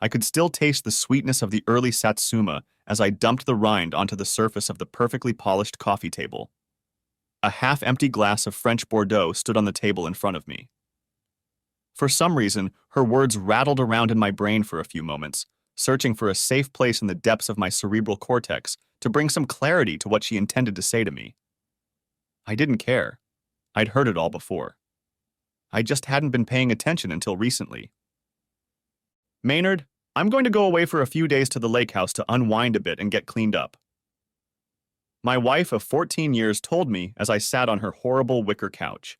I could still taste the sweetness of the early satsuma as I dumped the rind onto the surface of the perfectly polished coffee table. A half-empty glass of French Bordeaux stood on the table in front of me. For some reason, her words rattled around in my brain for a few moments, searching for a safe place in the depths of my cerebral cortex to bring some clarity to what she intended to say to me. I didn't care. I'd heard it all before. I just hadn't been paying attention until recently. Maynard, I'm going to go away for a few days to the lake house to unwind a bit and get cleaned up. My wife of 14 years told me as I sat on her horrible wicker couch.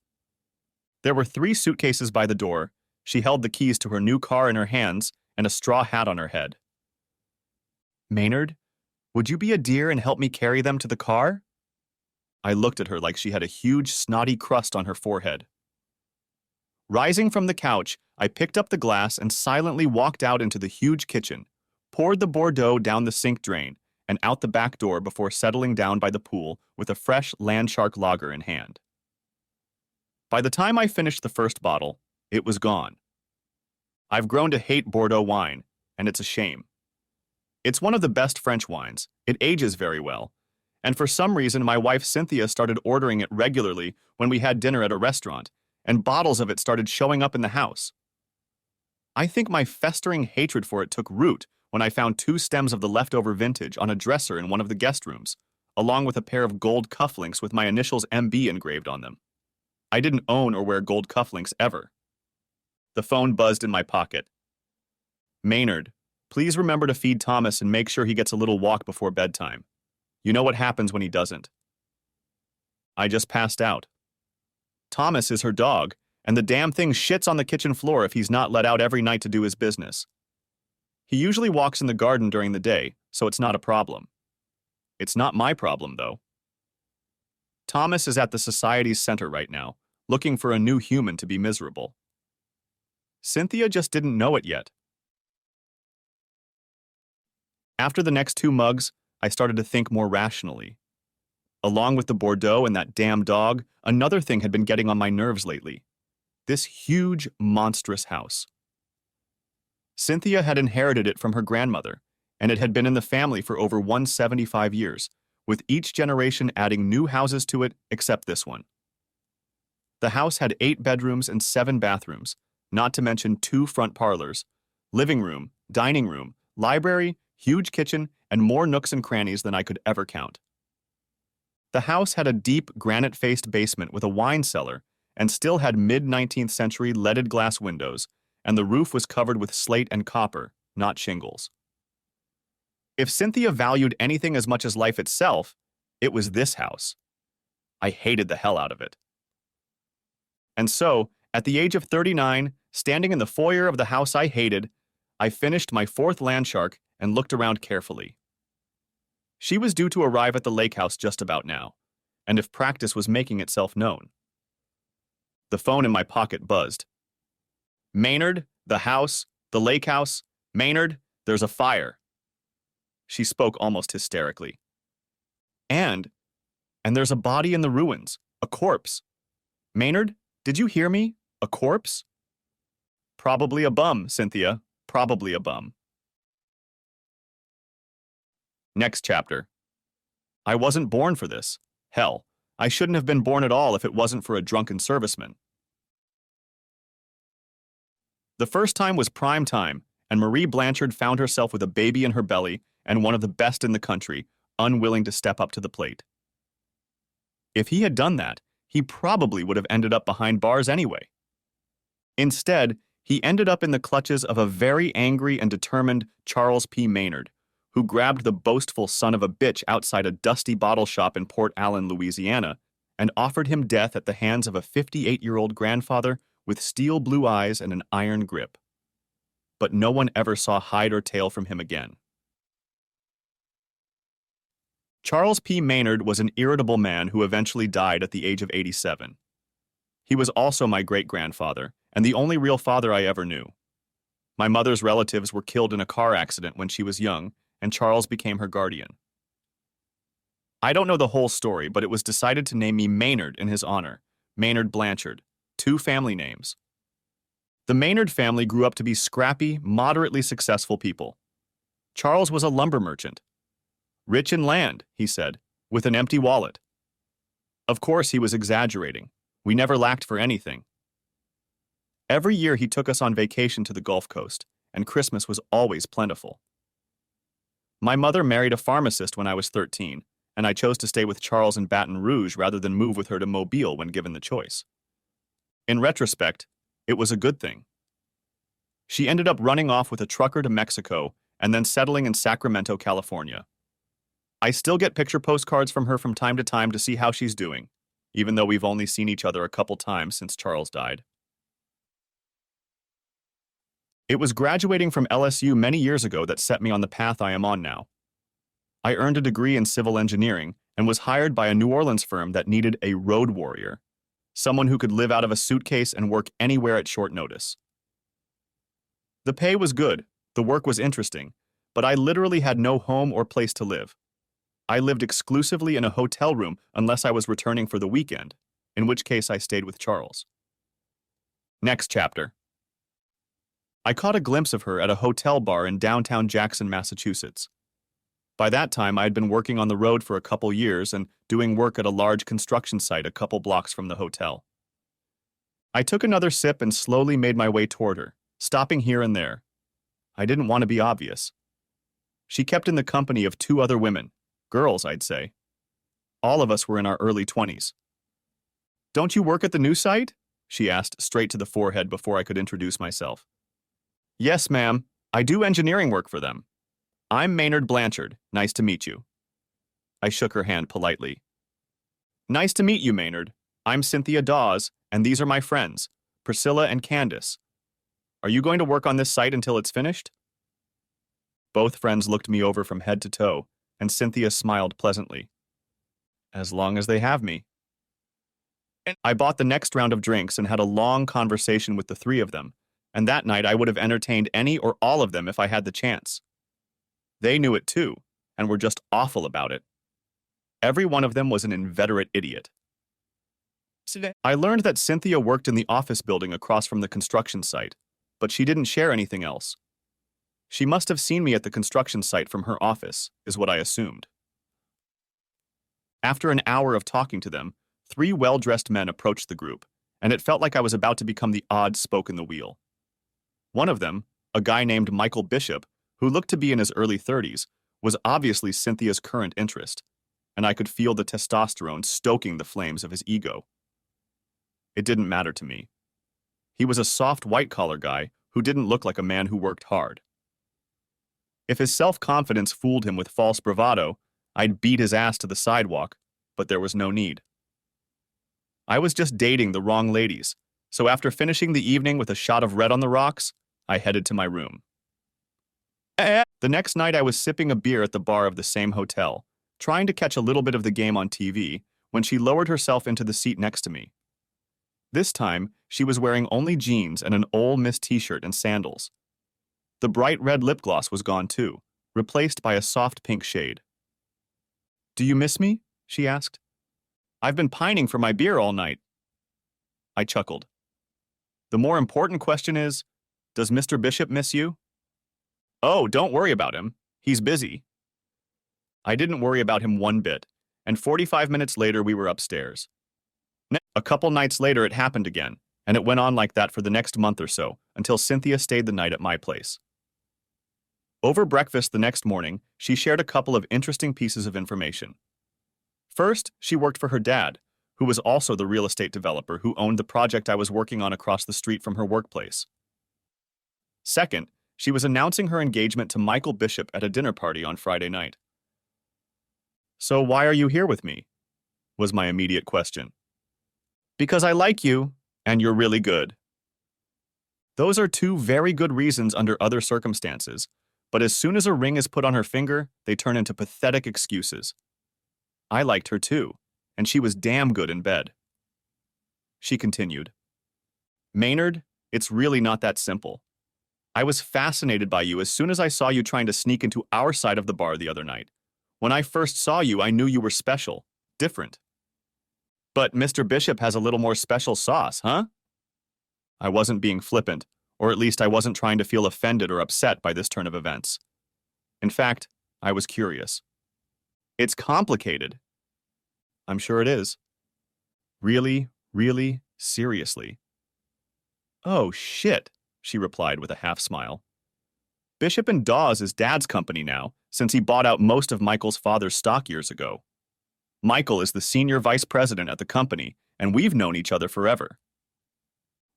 There were 3 suitcases by the door. She held the keys to her new car in her hands and a straw hat on her head. Maynard, would you be a dear and help me carry them to the car? I looked at her like she had a huge, snotty crust on her forehead. Rising from the couch, I picked up the glass and silently walked out into the huge kitchen, poured the Bordeaux down the sink drain, and out the back door before settling down by the pool with a fresh Landshark lager in hand. By the time I finished the first bottle, it was gone. I've grown to hate Bordeaux wine, and it's a shame. It's one of the best French wines. It ages very well. And for some reason, my wife Cynthia started ordering it regularly when we had dinner at a restaurant, and bottles of it started showing up in the house. I think my festering hatred for it took root when I found 2 stems of the leftover vintage on a dresser in one of the guest rooms, along with a pair of gold cufflinks with my initials MB engraved on them. I didn't own or wear gold cufflinks ever. The phone buzzed in my pocket. Maynard, please remember to feed Thomas and make sure he gets a little walk before bedtime. You know what happens when he doesn't. I just passed out. Thomas is her dog, and the damn thing shits on the kitchen floor if he's not let out every night to do his business. He usually walks in the garden during the day, so it's not a problem. It's not my problem, though. Thomas is at the society's center right now, looking for a new human to be miserable. Cynthia just didn't know it yet. After the next 2 mugs, I started to think more rationally. Along with the Bordeaux and that damn dog, another thing had been getting on my nerves lately. This huge, monstrous house. Cynthia had inherited it from her grandmother, and it had been in the family for over 175 years, with each generation adding new houses to it except this one. The house had 8 bedrooms and 7 bathrooms, not to mention 2 front parlors, living room, dining room, library, huge kitchen, and more nooks and crannies than I could ever count. The house had a deep, granite-faced basement with a wine cellar and still had mid-19th century leaded glass windows, and the roof was covered with slate and copper, not shingles. If Cynthia valued anything as much as life itself, it was this house. I hated the hell out of it. And so, at the age of 39, standing in the foyer of the house I hated, I finished my 4th Landshark and looked around carefully. She was due to arrive at the lake house just about now, and if practice was making itself known. The phone in my pocket buzzed. Maynard, the house, the lake house, Maynard, there's a fire. She spoke almost hysterically. And there's a body in the ruins, a corpse. Maynard, did you hear me? A corpse? Probably a bum, Cynthia, probably a bum. Next chapter. I wasn't born for this. Hell, I shouldn't have been born at all if it wasn't for a drunken serviceman. The first time was prime time, and Marie Blanchard found herself with a baby in her belly and one of the best in the country, unwilling to step up to the plate. If he had done that, he probably would have ended up behind bars anyway. Instead, he ended up in the clutches of a very angry and determined Charles P. Maynard, who grabbed the boastful son of a bitch outside a dusty bottle shop in Port Allen, Louisiana, and offered him death at the hands of a 58-year-old grandfather with steel blue eyes and an iron grip. But no one ever saw hide or tail from him again. Charles P. Maynard was an irritable man who eventually died at the age of 87. He was also my great-grandfather, and the only real father I ever knew. My mother's relatives were killed in a car accident when she was young, and Charles became her guardian. I don't know the whole story, but it was decided to name me Maynard in his honor, Maynard Blanchard, 2 family names. The Maynard family grew up to be scrappy, moderately successful people. Charles was a lumber merchant. Rich in land, he said, with an empty wallet. Of course, he was exaggerating. We never lacked for anything. Every year he took us on vacation to the Gulf Coast, and Christmas was always plentiful. My mother married a pharmacist when I was 13, and I chose to stay with Charles in Baton Rouge rather than move with her to Mobile when given the choice. In retrospect, it was a good thing. She ended up running off with a trucker to Mexico and then settling in Sacramento, California. I still get picture postcards from her from time to see how she's doing, even though we've only seen each other a couple times since Charles died. It was graduating from LSU many years ago that set me on the path I am on now. I earned a degree in civil engineering and was hired by a New Orleans firm that needed a road warrior, someone who could live out of a suitcase and work anywhere at short notice. The pay was good, the work was interesting, but I literally had no home or place to live. I lived exclusively in a hotel room unless I was returning for the weekend, in which case I stayed with Charles. Next chapter. I caught a glimpse of her at a hotel bar in downtown Jackson, Massachusetts. By that time, I had been working on the road for a couple years and doing work at a large construction site a couple blocks from the hotel. I took another sip and slowly made my way toward her, stopping here and there. I didn't want to be obvious. She kept in the company of two other women, girls, I'd say. All of us were in our early 20s. "Don't you work at the new site?" she asked straight to the forehead before I could introduce myself. "Yes, ma'am. I do engineering work for them. I'm Maynard Blanchard. Nice to meet you." I shook her hand politely. "Nice to meet you, Maynard. I'm Cynthia Dawes, and these are my friends, Priscilla and Candace. Are you going to work on this site until it's finished?" Both friends looked me over from head to toe, and Cynthia smiled pleasantly. "As long as they have me." I bought the next round of drinks and had a long conversation with the three of them, and that night I would have entertained any or all of them if I had the chance. They knew it too, and were just awful about it. Every one of them was an inveterate idiot. I learned that Cynthia worked in the office building across from the construction site, but she didn't share anything else. She must have seen me at the construction site from her office, is what I assumed. After an hour of talking to them, three well-dressed men approached the group, and it felt like I was about to become the odd spoke in the wheel. One of them, a guy named Michael Bishop, who looked to be in his early 30s, was obviously Cynthia's current interest, and I could feel the testosterone stoking the flames of his ego. It didn't matter to me. He was a soft white-collar guy who didn't look like a man who worked hard. If his self-confidence fooled him with false bravado, I'd beat his ass to the sidewalk, but there was no need. I was just dating the wrong ladies, so after finishing the evening with a shot of red on the rocks, I headed to my room. The next night I was sipping a beer at the bar of the same hotel, trying to catch a little bit of the game on TV, when she lowered herself into the seat next to me. This time, she was wearing only jeans and an Ole Miss t-shirt and sandals. The bright red lip gloss was gone too, replaced by a soft pink shade. "Do you miss me?" she asked. "I've been pining for my beer all night." I chuckled. "The more important question is, does Mr. Bishop miss you?" "Oh, don't worry about him. He's busy." I didn't worry about him one bit, and 45 minutes later we were upstairs. A couple nights later it happened again, and it went on like that for the next month or so, until Cynthia stayed the night at my place. Over breakfast the next morning, she shared a couple of interesting pieces of information. First, she worked for her dad, who was also the real estate developer who owned the project I was working on across the street from her workplace. Second, she was announcing her engagement to Michael Bishop at a dinner party on Friday night. "So why are you here with me?" was my immediate question. "Because I like you, and you're really good." Those are two very good reasons under other circumstances, but as soon as a ring is put on her finger, they turn into pathetic excuses. I liked her too, and she was damn good in bed. She continued, "Maynard, it's really not that simple. I was fascinated by you as soon as I saw you trying to sneak into our side of the bar the other night. When I first saw you, I knew you were special, different. But Mr. Bishop has a little more special sauce, huh?" I wasn't being flippant, or at least I wasn't trying to feel offended or upset by this turn of events. In fact, I was curious. It's complicated. I'm sure it is. Really, really, seriously. Oh, shit, she replied with a half smile. Bishop and Dawes is Dad's company now, since he bought out most of Michael's father's stock years ago. Michael is the senior vice president at the company, and we've known each other forever.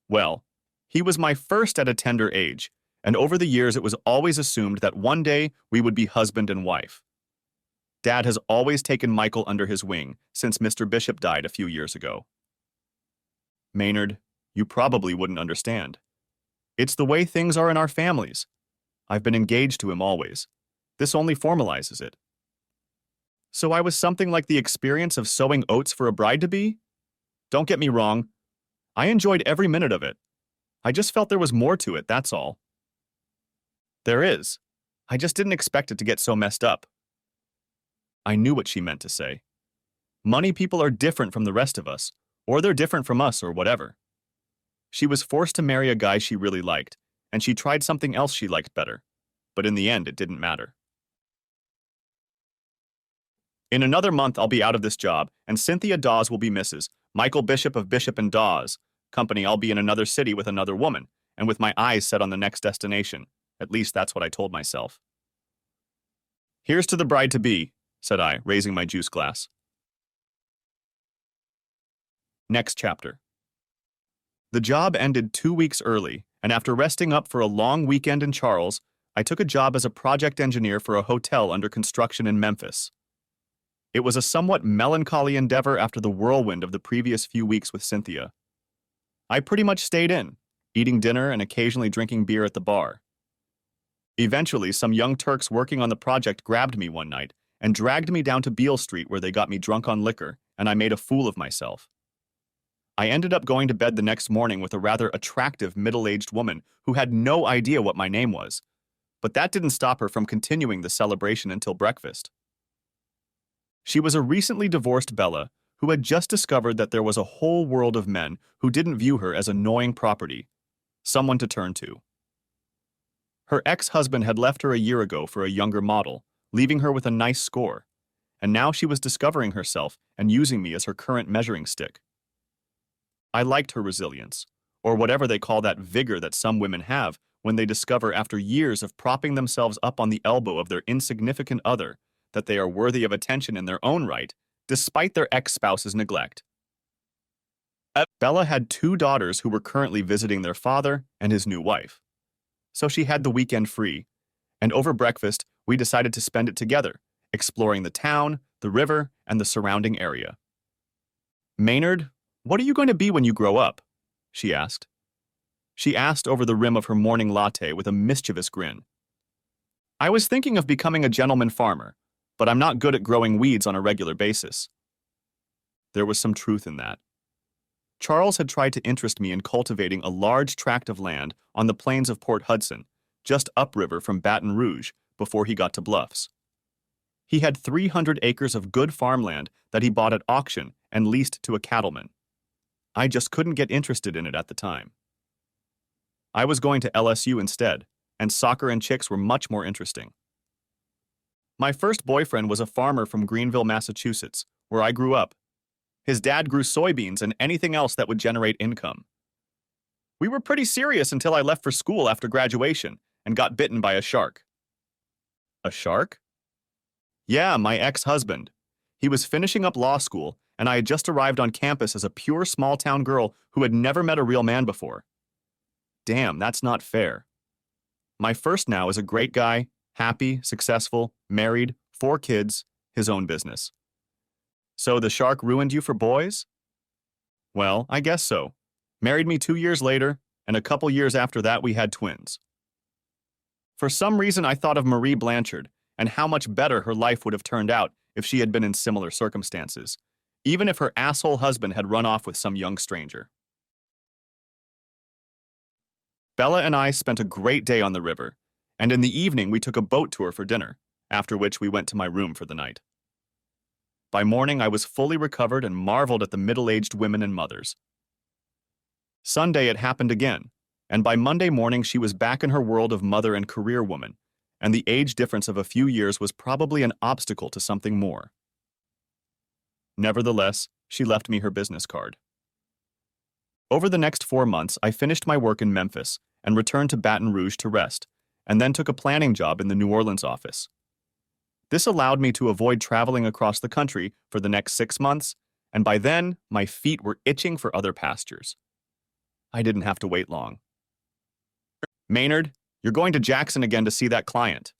Well, he was my first at a tender age, and over the years it was always assumed that one day we would be husband and wife. Dad has always taken Michael under his wing since Mr. Bishop died a few years ago. Maynard, you probably wouldn't understand. It's the way things are in our families. I've been engaged to him always. This only formalizes it. So I was something like the experience of sowing oats for a bride-to-be? Don't get me wrong. I enjoyed every minute of it. I just felt there was more to it, that's all. There is. I just didn't expect it to get so messed up. I knew what she meant to say. Money people are different from the rest of us, or they're different from us, or whatever. She was forced to marry a guy she really liked, and she tried something else she liked better, but in the end it didn't matter. In another month I'll be out of this job, and Cynthia Dawes will be Mrs. Michael Bishop of Bishop and Dawes. Company, I'll be in another city with another woman, and with my eyes set on the next destination. At least that's what I told myself. Here's to the bride-to-be, said I, raising my juice glass. Next chapter. The job ended 2 weeks early, and after resting up for a long weekend in Charles, I took a job as a project engineer for a hotel under construction in Memphis. It was a somewhat melancholy endeavor after the whirlwind of the previous few weeks with Cynthia. I pretty much stayed in, eating dinner and occasionally drinking beer at the bar. Eventually, some young Turks working on the project grabbed me one night and dragged me down to Beale Street where they got me drunk on liquor, and I made a fool of myself. I ended up going to bed the next morning with a rather attractive middle-aged woman who had no idea what my name was, but that didn't stop her from continuing the celebration until breakfast. She was a recently divorced Bella who had just discovered that there was a whole world of men who didn't view her as annoying property, someone to turn to. Her ex-husband had left her a year ago for a younger model, leaving her with a nice score, and now she was discovering herself and using me as her current measuring stick. I liked her resilience, or whatever they call that vigor that some women have when they discover after years of propping themselves up on the elbow of their insignificant other that they are worthy of attention in their own right, despite their ex-spouse's neglect. Bella had 2 daughters who were currently visiting their father and his new wife. So she had the weekend free, and over breakfast, we decided to spend it together, exploring the town, the river, and the surrounding area. Maynard, what are you going to be when you grow up? She asked. She asked over the rim of her morning latte with a mischievous grin. I was thinking of becoming a gentleman farmer, but I'm not good at growing weeds on a regular basis. There was some truth in that. Charles had tried to interest me in cultivating a large tract of land on the plains of Port Hudson, just upriver from Baton Rouge, before he got to Bluffs. He had 300 acres of good farmland that he bought at auction and leased to a cattleman. I just couldn't get interested in it at the time. I was going to LSU instead, and soccer and chicks were much more interesting. My first boyfriend was a farmer from Greenville, Massachusetts, where I grew up. His dad grew soybeans and anything else that would generate income. We were pretty serious until I left for school after graduation and got bitten by a shark. A shark? Yeah, my ex-husband. He was finishing up law school, and I had just arrived on campus as a pure small-town girl who had never met a real man before. Damn, that's not fair. My first now is a great guy, happy, successful, married, 4 kids, his own business. So the shark ruined you for boys? Well, I guess so. Married me 2 years later, and a couple years after that we had twins. For some reason I thought of Marie Blanchard and how much better her life would have turned out if she had been in similar circumstances, even if her asshole husband had run off with some young stranger. Bella and I spent a great day on the river, and in the evening we took a boat tour for dinner, after which we went to my room for the night. By morning I was fully recovered and marveled at the middle-aged women and mothers. Sunday it happened again, and by Monday morning she was back in her world of mother and career woman, and the age difference of a few years was probably an obstacle to something more. Nevertheless, she left me her business card. Over the next 4 months, I finished my work in Memphis and returned to Baton Rouge to rest, and then took a planning job in the New Orleans office. This allowed me to avoid traveling across the country for the next 6 months, and by then, my feet were itching for other pastures. I didn't have to wait long. Maynard, you're going to Jackson again to see that client.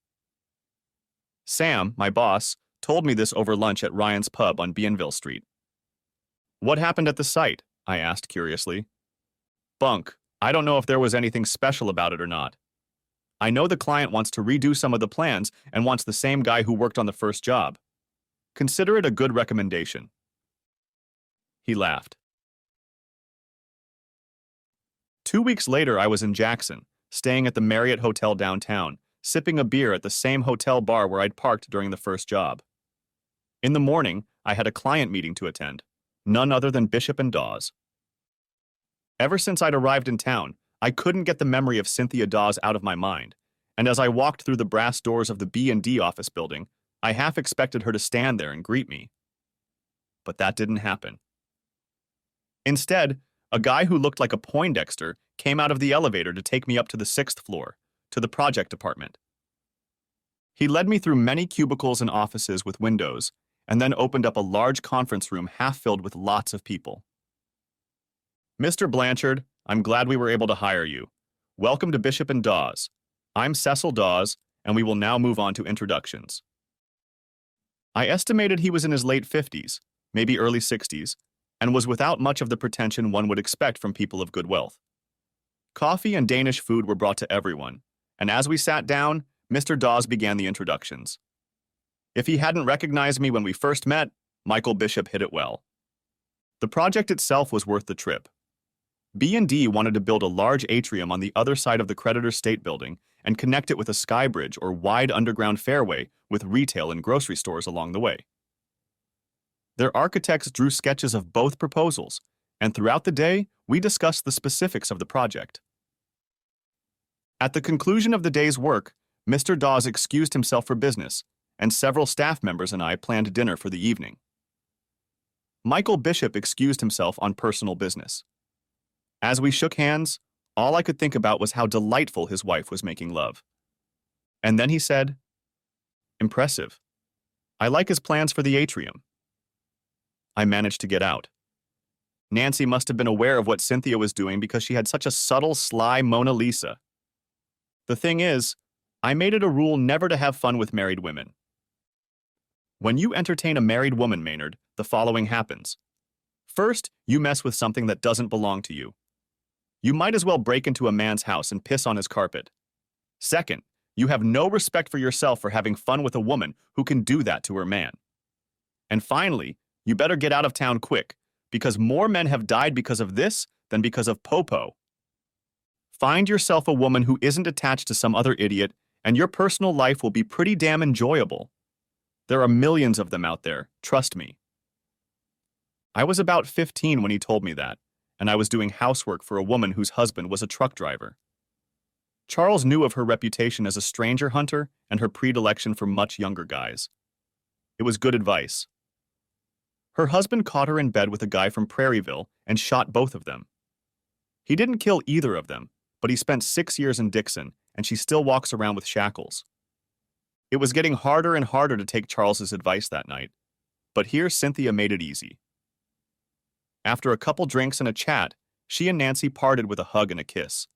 Sam, my boss, told me this over lunch at Ryan's Pub on Bienville Street. What happened at the site? I asked curiously. Bunk. I don't know if there was anything special about it or not. I know the client wants to redo some of the plans and wants the same guy who worked on the first job. Consider it a good recommendation. He laughed. 2 weeks later, I was in Jackson, staying at the Marriott Hotel downtown, sipping a beer at the same hotel bar where I'd parked during the first job. In the morning, I had a client meeting to attend, none other than Bishop and Dawes. Ever since I'd arrived in town, I couldn't get the memory of Cynthia Dawes out of my mind, and as I walked through the brass doors of the B&D office building, I half expected her to stand there and greet me. But that didn't happen. Instead, a guy who looked like a Poindexter came out of the elevator to take me up to the 6th floor, to the project department. He led me through many cubicles and offices with windows, and then opened up a large conference room half filled with lots of people. Mr. Blanchard, I'm glad we were able to hire you. Welcome to Bishop and Dawes. I'm Cecil Dawes, and we will now move on to introductions. I estimated he was in his late 50s, maybe early 60s, and was without much of the pretension one would expect from people of good wealth. Coffee and Danish food were brought to everyone, and as we sat down, Mr. Dawes began the introductions. If he hadn't recognized me when we first met, Michael Bishop hit it well. The project itself was worth the trip. B&D wanted to build a large atrium on the other side of the Creditor State Building and connect it with a sky bridge or wide underground fairway with retail and grocery stores along the way. Their architects drew sketches of both proposals, and throughout the day, we discussed the specifics of the project. At the conclusion of the day's work, Mr. Dawes excused himself for business, and several staff members and I planned dinner for the evening. Michael Bishop excused himself on personal business. As we shook hands, all I could think about was how delightful his wife was making love. And then he said, "Impressive. I like his plans for the atrium." I managed to get out. Nancy must have been aware of what Cynthia was doing because she had such a subtle, sly Mona Lisa. The thing is, I made it a rule never to have fun with married women. When you entertain a married woman, Maynard, the following happens. First, you mess with something that doesn't belong to you. You might as well break into a man's house and piss on his carpet. Second, you have no respect for yourself for having fun with a woman who can do that to her man. And finally, you better get out of town quick, because more men have died because of this than because of Popo. Find yourself a woman who isn't attached to some other idiot, and your personal life will be pretty damn enjoyable. There are millions of them out there, trust me. I was about 15 when he told me that, and I was doing housework for a woman whose husband was a truck driver. Charles knew of her reputation as a stranger hunter and her predilection for much younger guys. It was good advice. Her husband caught her in bed with a guy from Prairieville and shot both of them. He didn't kill either of them, but he spent 6 years in Dixon, and she still walks around with shackles. It was getting harder and harder to take Charles's advice that night, but here Cynthia made it easy. After a couple drinks and a chat, she and Nancy parted with a hug and a kiss.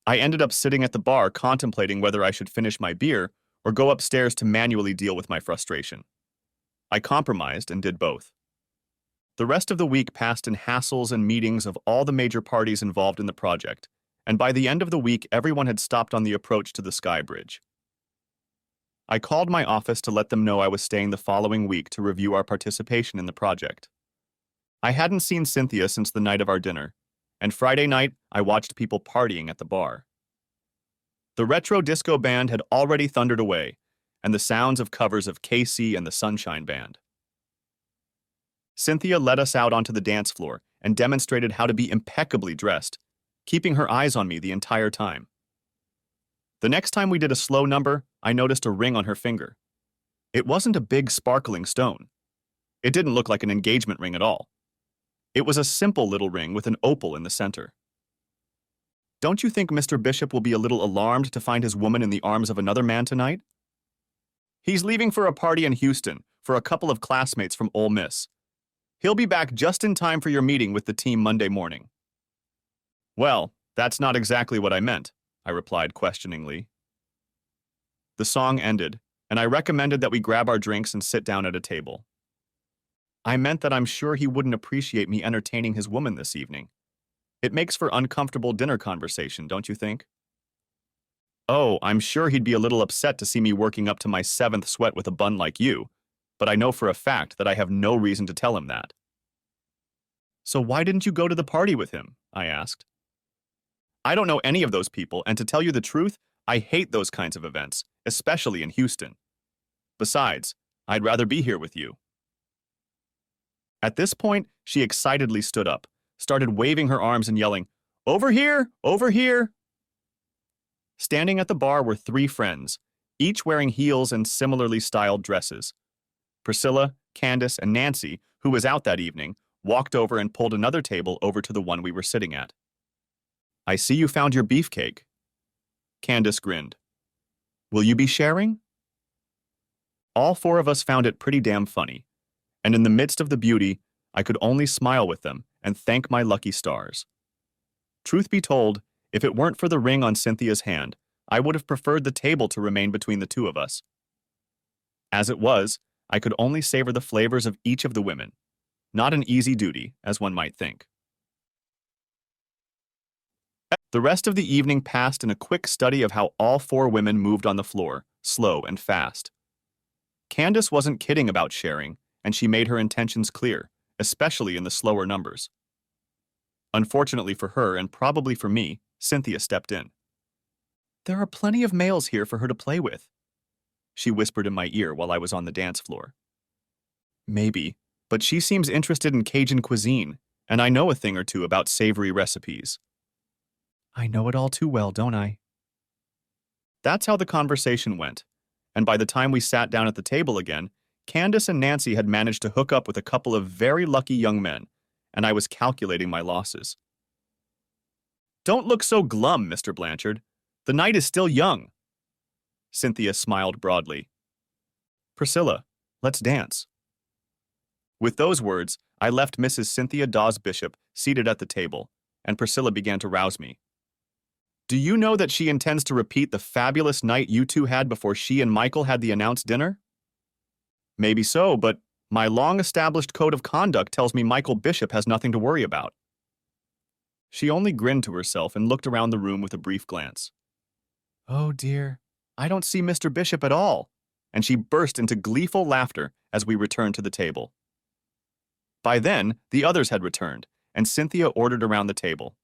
I ended up sitting at the bar contemplating whether I should finish my beer or go upstairs to manually deal with my frustration. I compromised and did both. The rest of the week passed in hassles and meetings of all the major parties involved in the project, and by the end of the week everyone had stopped on the approach to the Sky Bridge. I called my office to let them know I was staying the following week to review our participation in the project. I hadn't seen Cynthia since the night of our dinner, and Friday night I watched people partying at the bar. The retro disco band had already thundered away, and the sounds of covers of KC and the Sunshine Band. Cynthia led us out onto the dance floor and demonstrated how to be impeccably dressed, keeping her eyes on me the entire time. The next time we did a slow number, I noticed a ring on her finger. It wasn't a big sparkling stone. It didn't look like an engagement ring at all. It was a simple little ring with an opal in the center. Don't you think Mr. Bishop will be a little alarmed to find his woman in the arms of another man tonight? He's leaving for a party in Houston for a couple of classmates from Ole Miss. He'll be back just in time for your meeting with the team Monday morning. Well, that's not exactly what I meant, I replied questioningly. The song ended, and I recommended that we grab our drinks and sit down at a table. I meant that I'm sure he wouldn't appreciate me entertaining his woman this evening. It makes for uncomfortable dinner conversation, don't you think? Oh, I'm sure he'd be a little upset to see me working up to my 7th sweat with a bun like you, but I know for a fact that I have no reason to tell him that. So why didn't you go to the party with him? I asked. I don't know any of those people, and to tell you the truth, I hate those kinds of events, especially in Houston. Besides, I'd rather be here with you. At this point, she excitedly stood up, started waving her arms and yelling, "Over here! Over here!" Standing at the bar were 3 friends, each wearing heels and similarly styled dresses. Priscilla, Candace, and Nancy, who was out that evening, walked over and pulled another table over to the one we were sitting at. "I see you found your beefcake." Candace grinned. "Will you be sharing?" All 4 of us found it pretty damn funny, and in the midst of the beauty, I could only smile with them and thank my lucky stars. Truth be told, if it weren't for the ring on Cynthia's hand, I would have preferred the table to remain between the 2 of us. As it was, I could only savor the flavors of each of the women. Not an easy duty, as one might think. The rest of the evening passed in a quick study of how all 4 women moved on the floor, slow and fast. Candace wasn't kidding about sharing, and she made her intentions clear, especially in the slower numbers. Unfortunately for her, and probably for me, Cynthia stepped in. "There are plenty of males here for her to play with," she whispered in my ear while I was on the dance floor. "Maybe, but she seems interested in Cajun cuisine, and I know a thing or two about savory recipes." "I know it all too well, don't I?" That's how the conversation went, and by the time we sat down at the table again, Candace and Nancy had managed to hook up with a couple of very lucky young men, and I was calculating my losses. "Don't look so glum, Mr. Blanchard. The night is still young." Cynthia smiled broadly. "Priscilla, let's dance." With those words, I left Mrs. Cynthia Dawes Bishop seated at the table, and Priscilla began to rouse me. "Do you know that she intends to repeat the fabulous night you 2 had before she and Michael had the announced dinner?" "Maybe so, but my long-established code of conduct tells me Michael Bishop has nothing to worry about." She only grinned to herself and looked around the room with a brief glance. "Oh dear, I don't see Mr. Bishop at all," and she burst into gleeful laughter as we returned to the table. By then, the others had returned, and Cynthia ordered around the table.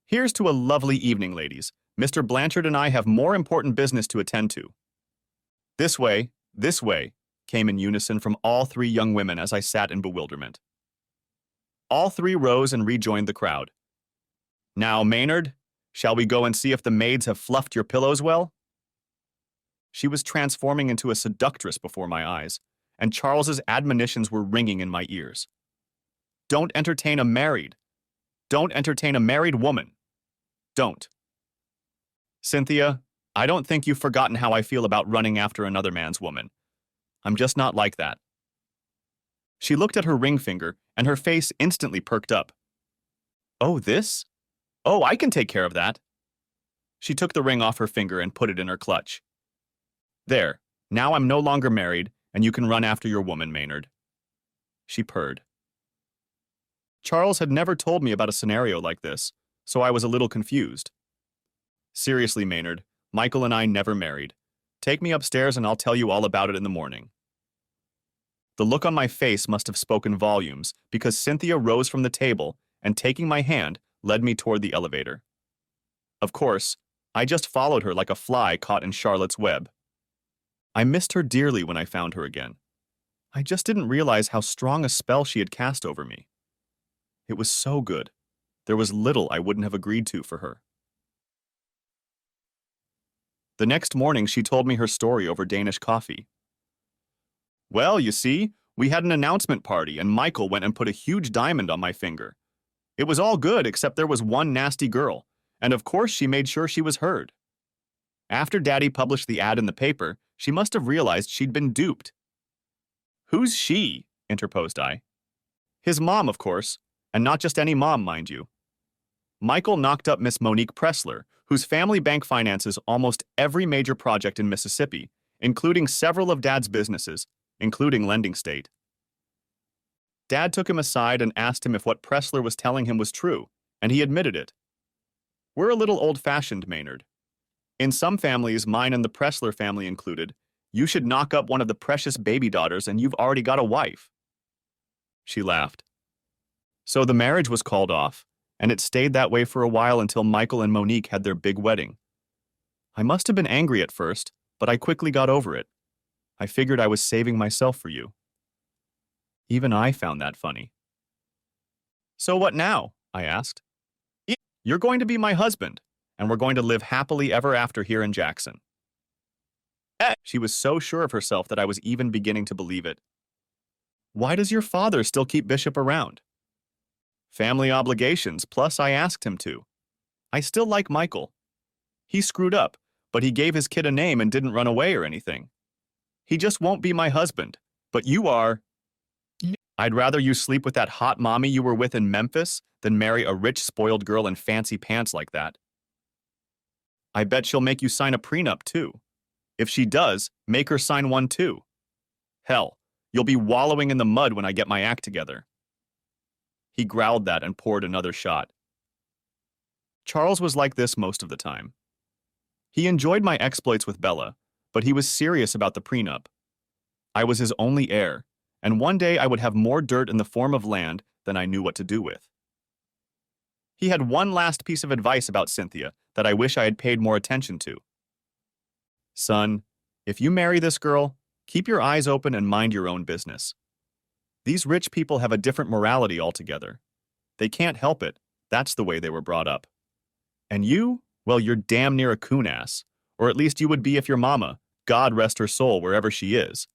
"Here's to a lovely evening, ladies. Mr. Blanchard and I have more important business to attend to." This way, came in unison from all 3 young women as I sat in bewilderment. All 3 rose and rejoined the crowd. "Now, Maynard, shall we go and see if the maids have fluffed your pillows well?" She was transforming into a seductress before my eyes, and Charles's admonitions were ringing in my ears. Don't entertain a married woman. Don't. "Cynthia, I don't think you've forgotten how I feel about running after another man's woman. I'm just not like that." She looked at her ring finger, and her face instantly perked up. "Oh, this? Oh, I can take care of that." She took the ring off her finger and put it in her clutch. "There, now I'm no longer married, and you can run after your woman, Maynard." She purred. Charles had never told me about a scenario like this, so I was a little confused. "Seriously, Maynard, Michael and I never married. Take me upstairs and I'll tell you all about it in the morning." The look on my face must have spoken volumes, because Cynthia rose from the table and, taking my hand, led me toward the elevator. Of course, I just followed her like a fly caught in Charlotte's web. I missed her dearly when I found her again. I just didn't realize how strong a spell she had cast over me. It was so good, There was little I wouldn't have agreed to for her. The next morning, she told me her story over Danish coffee. Well, you see, we had an announcement party and Michael went and put a huge diamond on my finger. It was all good except there was one nasty girl, and of course she made sure she was heard. After Daddy published the ad in the paper, she must have realized she'd been duped. Who's she? Interposed I. His mom, of course, and not just any mom, mind you. Michael knocked up Miss Monique Pressler, whose family bank finances almost every major project in Mississippi, including several of Dad's businesses, including Lending State. Dad took him aside and asked him if what Pressler was telling him was true, and he admitted it. We're a little old-fashioned, Maynard. In some families, mine and the Pressler family included, you should knock up one of the precious baby daughters and you've already got a wife. She laughed. So the marriage was called off, and it stayed that way for a while until Michael and Monique had their big wedding. I must have been angry at first, but I quickly got over it. I figured I was saving myself for you. Even I found that funny. So what now? I asked. You're going to be my husband, and we're going to live happily ever after here in Jackson. She was so sure of herself that I was even beginning to believe it. Why does your father still keep Bishop around? Family obligations, plus I asked him to. I still like Michael. He screwed up, but he gave his kid a name and didn't run away or anything. He just won't be my husband, but you are. I'd rather you sleep with that hot mommy you were with in Memphis than marry a rich, spoiled girl in fancy pants like that. I bet she'll make you sign a prenup, too. If she does, make her sign one, too. Hell, you'll be wallowing in the mud when I get my act together. He growled that and poured another shot. Charles was like this most of the time. He enjoyed my exploits with Bella, but he was serious about the prenup. I was his only heir, and one day I would have more dirt in the form of land than I knew what to do with. He had one last piece of advice about Cynthia that I wish I had paid more attention to. Son, if you marry this girl, keep your eyes open and mind your own business. These rich people have a different morality altogether. They can't help it. That's the way they were brought up. And you, well, you're damn near a coon ass, or at least you would be if your mama, God rest her soul wherever she is.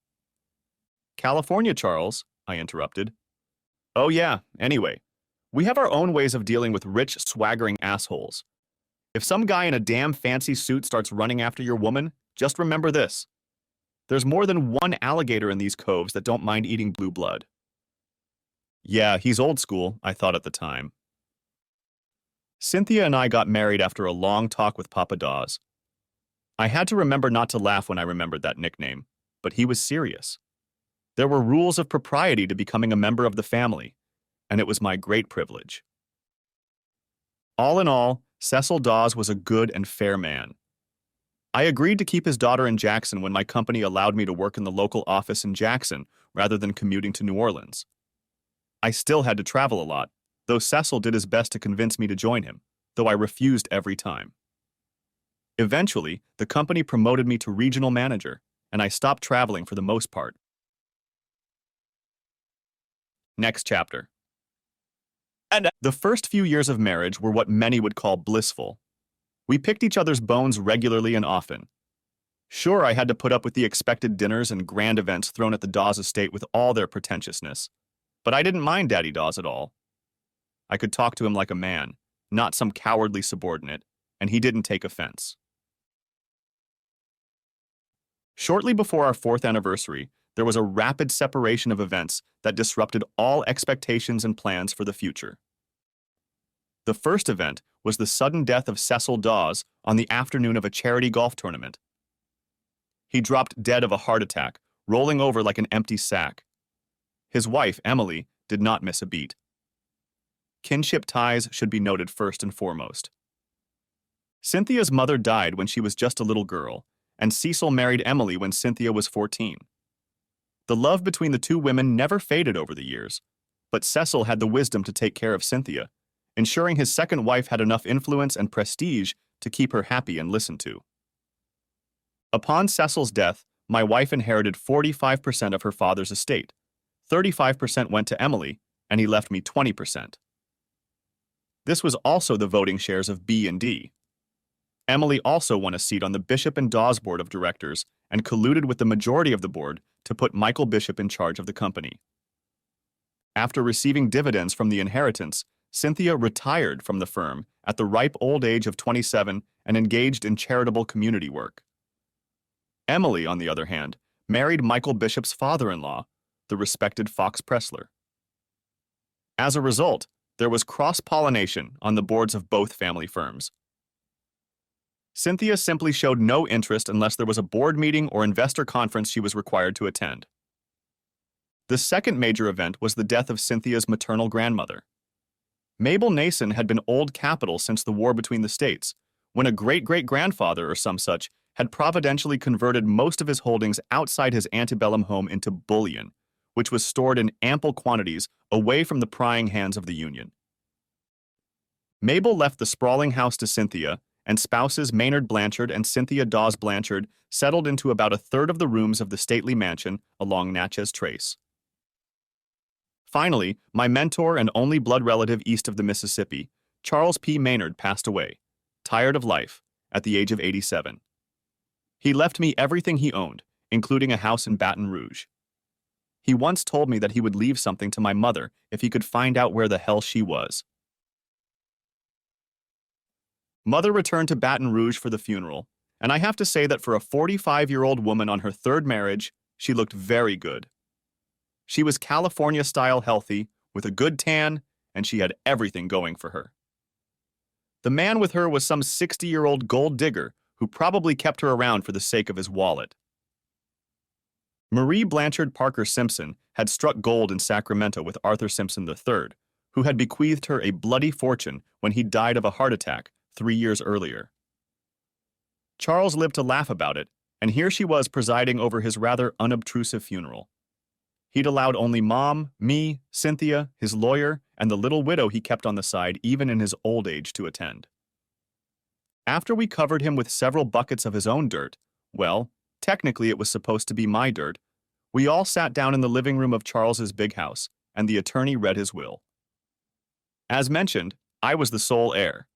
California, Charles, I interrupted. Oh yeah, anyway, we have our own ways of dealing with rich, swaggering assholes. If some guy in a damn fancy suit starts running after your woman, just remember this. There's more than one alligator in these coves that don't mind eating blue blood. Yeah, he's old school, I thought at the time. Cynthia and I got married after a long talk with Papa Dawes. I had to remember not to laugh when I remembered that nickname, but he was serious. There were rules of propriety to becoming a member of the family, and it was my great privilege. All in all, Cecil Dawes was a good and fair man. I agreed to keep his daughter in Jackson when my company allowed me to work in the local office in Jackson rather than commuting to New Orleans. I still had to travel a lot, though Cecil did his best to convince me to join him, though I refused every time. Eventually, the company promoted me to regional manager, and I stopped traveling for the most part. Next chapter. The first few years of marriage were what many would call blissful. We picked each other's bones regularly and often. Sure, I had to put up with the expected dinners and grand events thrown at the Dawes estate with all their pretentiousness, but I didn't mind Daddy Dawes at all. I could talk to him like a man, not some cowardly subordinate, and he didn't take offense. Shortly before our 4th anniversary, there was a rapid separation of events that disrupted all expectations and plans for the future. The first event was the sudden death of Cecil Dawes on the afternoon of a charity golf tournament. He dropped dead of a heart attack, rolling over like an empty sack. His wife, Emily, did not miss a beat. Kinship ties should be noted first and foremost. Cynthia's mother died when she was just a little girl, and Cecil married Emily when Cynthia was 14. The love between the two women never faded over the years, but Cecil had the wisdom to take care of Cynthia, ensuring his second wife had enough influence and prestige to keep her happy and listened to. Upon Cecil's death, my wife inherited 45% of her father's estate. 35% went to Emily, and he left me 20%. This was also the voting shares of B and D. Emily also won a seat on the Bishop and Dawes board of directors and colluded with the majority of the board to put Michael Bishop in charge of the company. After receiving dividends from the inheritance, Cynthia retired from the firm at the ripe old age of 27 and engaged in charitable community work. Emily, on the other hand, married Michael Bishop's father-in-law, the respected Fox Pressler. As a result, there was cross-pollination on the boards of both family firms. Cynthia simply showed no interest unless there was a board meeting or investor conference she was required to attend. The second major event was the death of Cynthia's maternal grandmother. Mabel Nason had been old capital since the war between the states, when a great-great-grandfather or some such had providentially converted most of his holdings outside his antebellum home into bullion, which was stored in ample quantities away from the prying hands of the Union. Mabel left the sprawling house to Cynthia, and spouses Maynard Blanchard and Cynthia Dawes Blanchard settled into about a third of the rooms of the stately mansion along Natchez Trace. Finally, my mentor and only blood relative east of the Mississippi, Charles P. Maynard, passed away, tired of life, at the age of 87. He left me everything he owned, including a house in Baton Rouge. He once told me that he would leave something to my mother if he could find out where the hell she was. Mother returned to Baton Rouge for the funeral, and I have to say that for a 45-year-old woman on her third marriage, she looked very good. She was California-style healthy, with a good tan, and she had everything going for her. The man with her was some 60-year-old gold digger who probably kept her around for the sake of his wallet. Marie Blanchard Parker Simpson had struck gold in Sacramento with Arthur Simpson III, who had bequeathed her a bloody fortune when he died of a heart attack 3 years earlier. Charles lived to laugh about it, and here she was presiding over his rather unobtrusive funeral. He'd allowed only Mom, me, Cynthia, his lawyer, and the little widow he kept on the side even in his old age to attend. After we covered him with several buckets of his own dirt, well, technically it was supposed to be my dirt, we all sat down in the living room of Charles's big house, and the attorney read his will. As mentioned, I was the sole heir,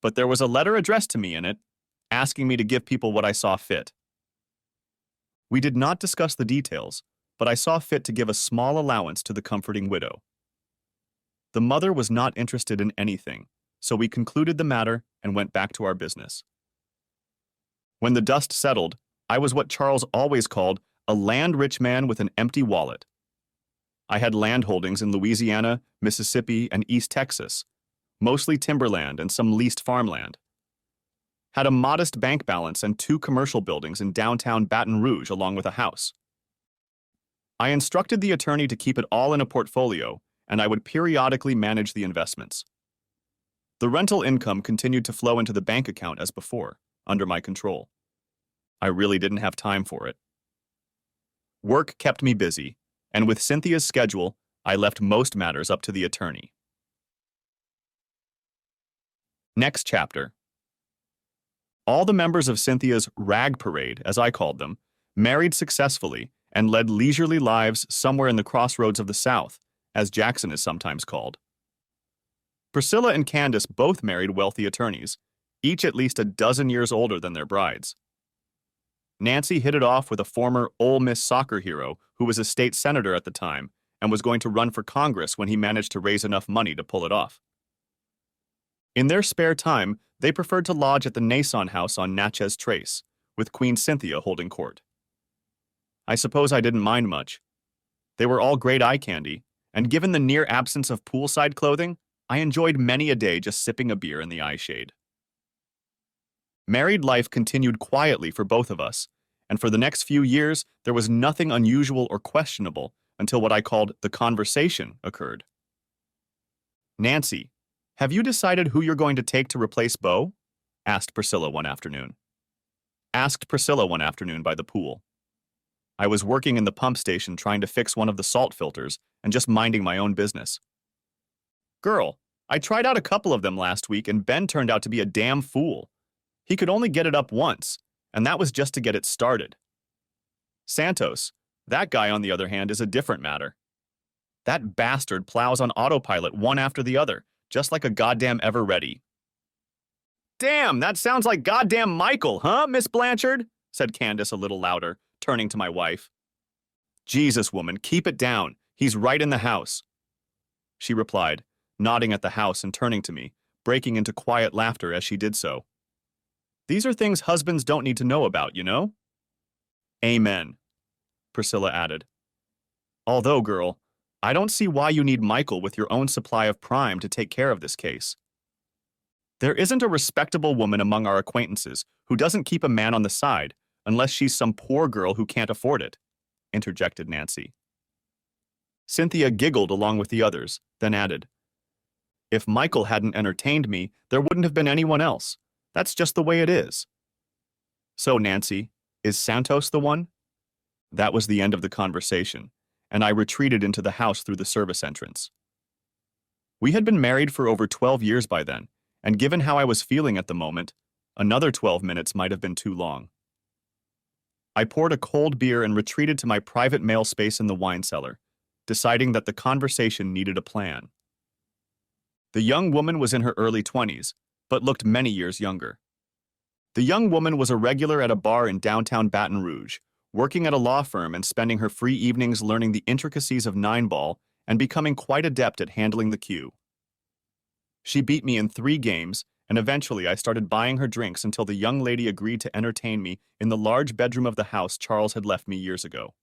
but there was a letter addressed to me in it, asking me to give people what I saw fit. We did not discuss the details, but I saw fit to give a small allowance to the comforting widow. The mother was not interested in anything, so we concluded the matter and went back to our business. When the dust settled, I was what Charles always called a land-rich man with an empty wallet. I had land holdings in Louisiana, Mississippi, and East Texas, mostly timberland and some leased farmland. Had a modest bank balance and 2 commercial buildings in downtown Baton Rouge along with a house. I instructed the attorney to keep it all in a portfolio, and I would periodically manage the investments. The rental income continued to flow into the bank account as before, under my control. I really didn't have time for it. Work kept me busy, and with Cynthia's schedule, I left most matters up to the attorney. Next chapter. All the members of Cynthia's rag parade, as I called them, married successfully and led leisurely lives somewhere in the crossroads of the South, as Jackson is sometimes called. Priscilla and Candace both married wealthy attorneys, each at least a dozen years older than their brides. Nancy hit it off with a former Ole Miss soccer hero who was a state senator at the time and was going to run for Congress when he managed to raise enough money to pull it off. In their spare time, they preferred to lodge at the Nason house on Natchez Trace, with Queen Cynthia holding court. I suppose I didn't mind much. They were all great eye candy, and given the near absence of poolside clothing, I enjoyed many a day just sipping a beer in the eye shade. Married life continued quietly for both of us, and for the next few years, there was nothing unusual or questionable until what I called the conversation occurred. "Nancy, have you decided who you're going to take to replace Beau?" asked Priscilla one afternoon. Asked Priscilla one afternoon by the pool. I was working in the pump station trying to fix one of the salt filters and just minding my own business. "Girl, I tried out a couple of them last week and Ben turned out to be a damn fool. He could only get it up once, and that was just to get it started. Santos, that guy on the other hand is a different matter. That bastard plows on autopilot one after the other, just like a goddamn ever-ready. Damn, that sounds like goddamn Michael, huh, Miss Blanchard? Said Candace a little louder, turning to my wife. Jesus, woman, keep it down. He's right in the house, she replied, nodding at the house and turning to me, breaking into quiet laughter as she did so. These are things husbands don't need to know about, you know? Amen, Priscilla added. Although, girl, I don't see why you need Michael with your own supply of prime to take care of this case. There isn't a respectable woman among our acquaintances who doesn't keep a man on the side unless she's some poor girl who can't afford it, interjected Nancy. Cynthia giggled along with the others, then added, If Michael hadn't entertained me, there wouldn't have been anyone else. That's just the way it is. So, Nancy, is Santos the one? That was the end of the conversation, and I retreated into the house through the service entrance. We had been married for over 12 years by then, and given how I was feeling at the moment, another 12 minutes might have been too long. I poured a cold beer and retreated to my private mail space in the wine cellar, deciding that the conversation needed a plan. The young woman was in her early 20s, but looked many years younger. The young woman was a regular at a bar in downtown Baton Rouge, working at a law firm and spending her free evenings learning the intricacies of nine-ball and becoming quite adept at handling the cue. She beat me in 3 games, and eventually I started buying her drinks until the young lady agreed to entertain me in the large bedroom of the house Charles had left me years ago.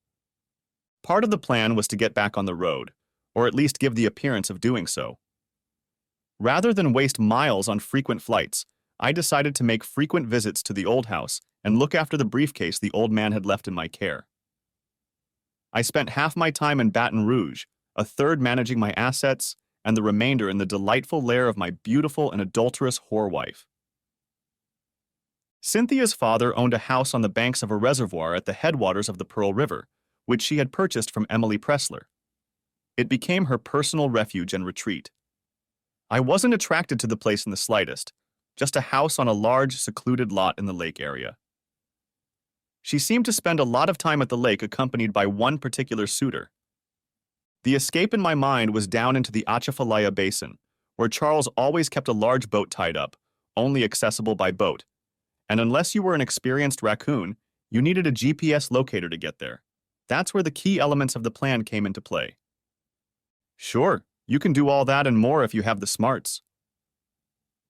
Part of the plan was to get back on the road, or at least give the appearance of doing so. Rather than waste miles on frequent flights, I decided to make frequent visits to the old house and look after the briefcase the old man had left in my care. I spent half my time in Baton Rouge, a third managing my assets, and the remainder in the delightful lair of my beautiful and adulterous whore wife. Cynthia's father owned a house on the banks of a reservoir at the headwaters of the Pearl River, which she had purchased from Emily Pressler. It became her personal refuge and retreat. I wasn't attracted to the place in the slightest, just a house on a large, secluded lot in the lake area. She seemed to spend a lot of time at the lake accompanied by one particular suitor. The escape in my mind was down into the Atchafalaya Basin, where Charles always kept a large boat tied up, only accessible by boat, and unless you were an experienced raccoon, you needed a GPS locator to get there. That's where the key elements of the plan came into play. Sure, you can do all that and more if you have the smarts.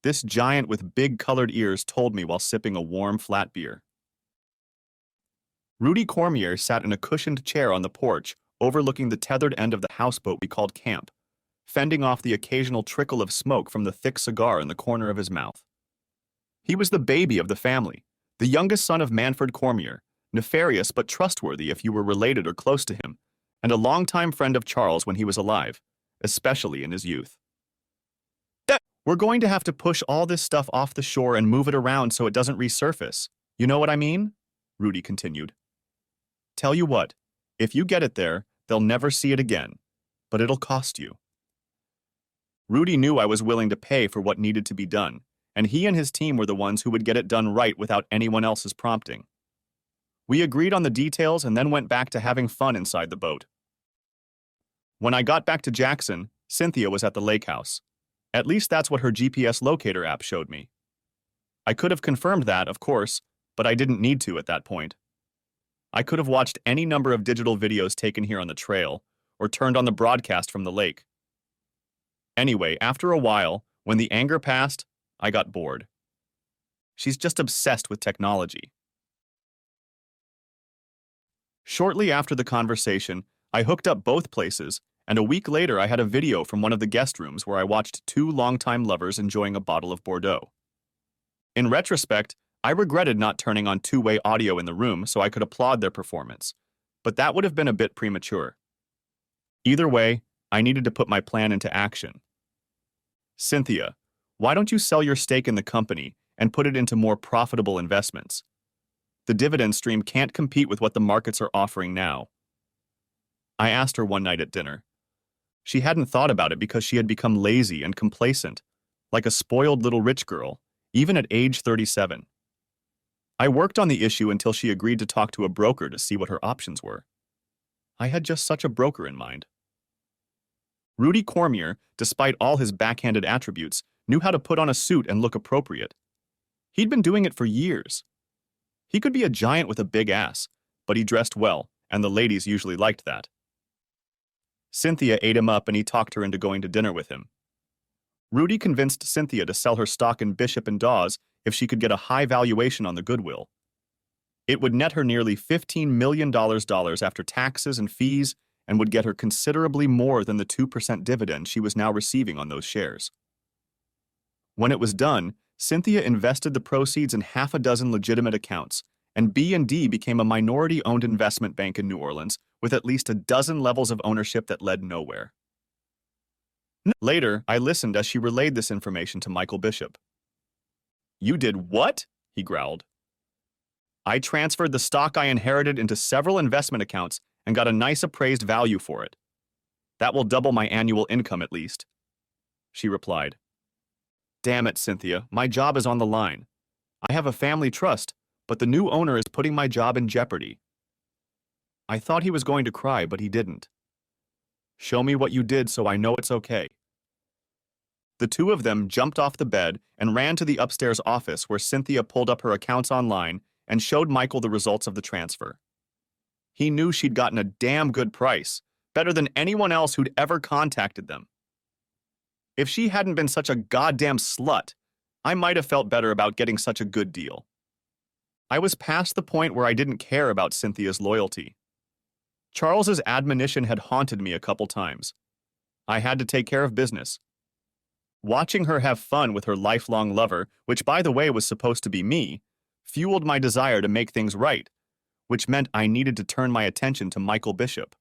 This giant with big colored ears told me while sipping a warm, flat beer. Rudy Cormier sat in a cushioned chair on the porch, overlooking the tethered end of the houseboat we called camp, fending off the occasional trickle of smoke from the thick cigar in the corner of his mouth. He was the baby of the family, the youngest son of Manfred Cormier, nefarious but trustworthy if you were related or close to him, and a longtime friend of Charles when he was alive, especially in his youth. We're going to have to push all this stuff off the shore and move it around so it doesn't resurface. You know what I mean? Rudy continued. Tell you what, if you get it there, they'll never see it again, but it'll cost you. Rudy knew I was willing to pay for what needed to be done, and he and his team were the ones who would get it done right without anyone else's prompting. We agreed on the details and then went back to having fun inside the boat. When I got back to Jackson, Cynthia was at the lake house. At least that's what her GPS locator app showed me. I could have confirmed that, of course, but I didn't need to at that point. I could have watched any number of digital videos taken here on the trail, or turned on the broadcast from the lake. Anyway, after a while, when the anger passed, I got bored. She's just obsessed with technology. Shortly after the conversation, I hooked up both places, and a week later I had a video from one of the guest rooms where I watched 2 longtime lovers enjoying a bottle of Bordeaux. In retrospect, I regretted not turning on 2-way audio in the room so I could applaud their performance, but that would have been a bit premature. Either way, I needed to put my plan into action. Cynthia, why don't you sell your stake in the company and put it into more profitable investments? The dividend stream can't compete with what the markets are offering now. I asked her one night at dinner. She hadn't thought about it because she had become lazy and complacent, like a spoiled little rich girl, even at age 37. I worked on the issue until she agreed to talk to a broker to see what her options were. I had just such a broker in mind. Rudy Cormier, despite all his backhanded attributes, knew how to put on a suit and look appropriate. He'd been doing it for years. He could be a giant with a big ass, but he dressed well, and the ladies usually liked that. Cynthia ate him up and he talked her into going to dinner with him. Rudy convinced Cynthia to sell her stock in Bishop and Dawes if she could get a high valuation on the goodwill. It would net her nearly $15 million after taxes and fees and would get her considerably more than the 2% dividend she was now receiving on those shares. When it was done, Cynthia invested the proceeds in half a dozen legitimate accounts, and B&D became a minority-owned investment bank in New Orleans with at least a dozen levels of ownership that led nowhere. Later, I listened as she relayed this information to Michael Bishop. "You did what?" he growled. "I transferred the stock I inherited into several investment accounts and got a nice appraised value for it. That will double my annual income at least," she replied. "Damn it, Cynthia, my job is on the line. I have a family trust, but the new owner is putting my job in jeopardy." I thought he was going to cry, but he didn't. "Show me what you did so I know it's okay." The two of them jumped off the bed and ran to the upstairs office where Cynthia pulled up her accounts online and showed Michael the results of the transfer. He knew she'd gotten a damn good price, better than anyone else who'd ever contacted them. If she hadn't been such a goddamn slut, I might have felt better about getting such a good deal. I was past the point where I didn't care about Cynthia's loyalty. Charles's admonition had haunted me a couple times. I had to take care of business. Watching her have fun with her lifelong lover, which by the way was supposed to be me, fueled my desire to make things right, which meant I needed to turn my attention to Michael Bishop.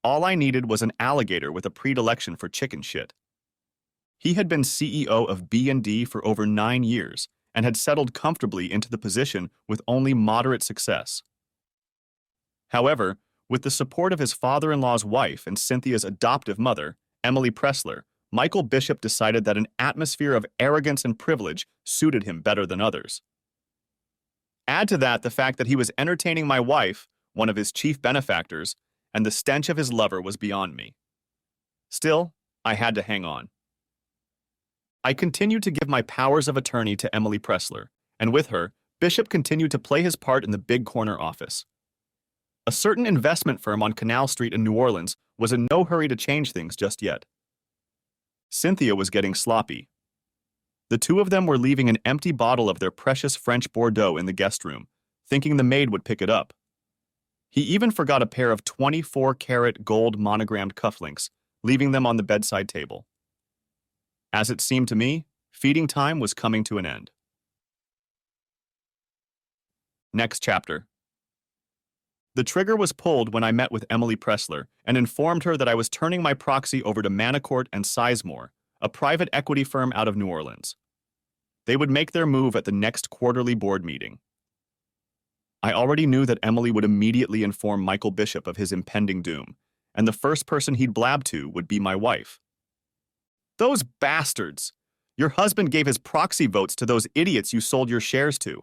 All I needed was an alligator with a predilection for chicken shit. He had been CEO of B&D for over 9 years and had settled comfortably into the position with only moderate success. However, with the support of his father-in-law's wife and Cynthia's adoptive mother, Emily Pressler, Michael Bishop decided that an atmosphere of arrogance and privilege suited him better than others. Add to that the fact that he was entertaining my wife, one of his chief benefactors, and the stench of his lover was beyond me. Still, I had to hang on. I continued to give my powers of attorney to Emily Pressler, and with her, Bishop continued to play his part in the big corner office. A certain investment firm on Canal Street in New Orleans was in no hurry to change things just yet. Cynthia was getting sloppy. The two of them were leaving an empty bottle of their precious French Bordeaux in the guest room, thinking the maid would pick it up. He even forgot a pair of 24-karat gold monogrammed cufflinks, leaving them on the bedside table. As it seemed to me, feeding time was coming to an end. Next chapter. The trigger was pulled when I met with Emily Pressler and informed her that I was turning my proxy over to Manicourt and Sizemore, a private equity firm out of New Orleans. They would make their move at the next quarterly board meeting. I already knew that Emily would immediately inform Michael Bishop of his impending doom, and the first person he'd blab to would be my wife. "Those bastards! Your husband gave his proxy votes to those idiots you sold your shares to.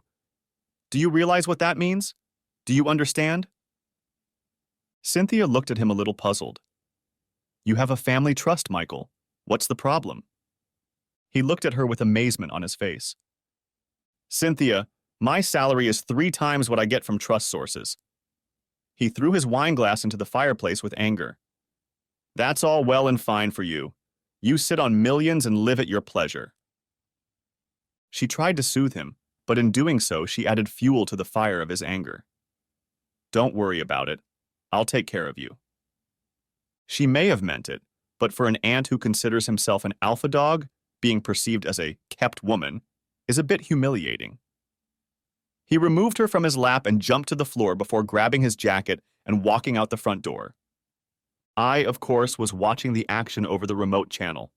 Do you realize what that means? Do you understand?" Cynthia looked at him a little puzzled. "You have a family trust, Michael. What's the problem?" He looked at her with amazement on his face. "Cynthia, my salary is 3 times what I get from trust sources." He threw his wine glass into the fireplace with anger. "That's all well and fine for you. You sit on millions and live at your pleasure." She tried to soothe him, but in doing so, she added fuel to the fire of his anger. "Don't worry about it. I'll take care of you." She may have meant it, but for an ant who considers himself an alpha dog, being perceived as a kept woman is a bit humiliating. He removed her from his lap and jumped to the floor before grabbing his jacket and walking out the front door. I, of course, was watching the action over the remote channel.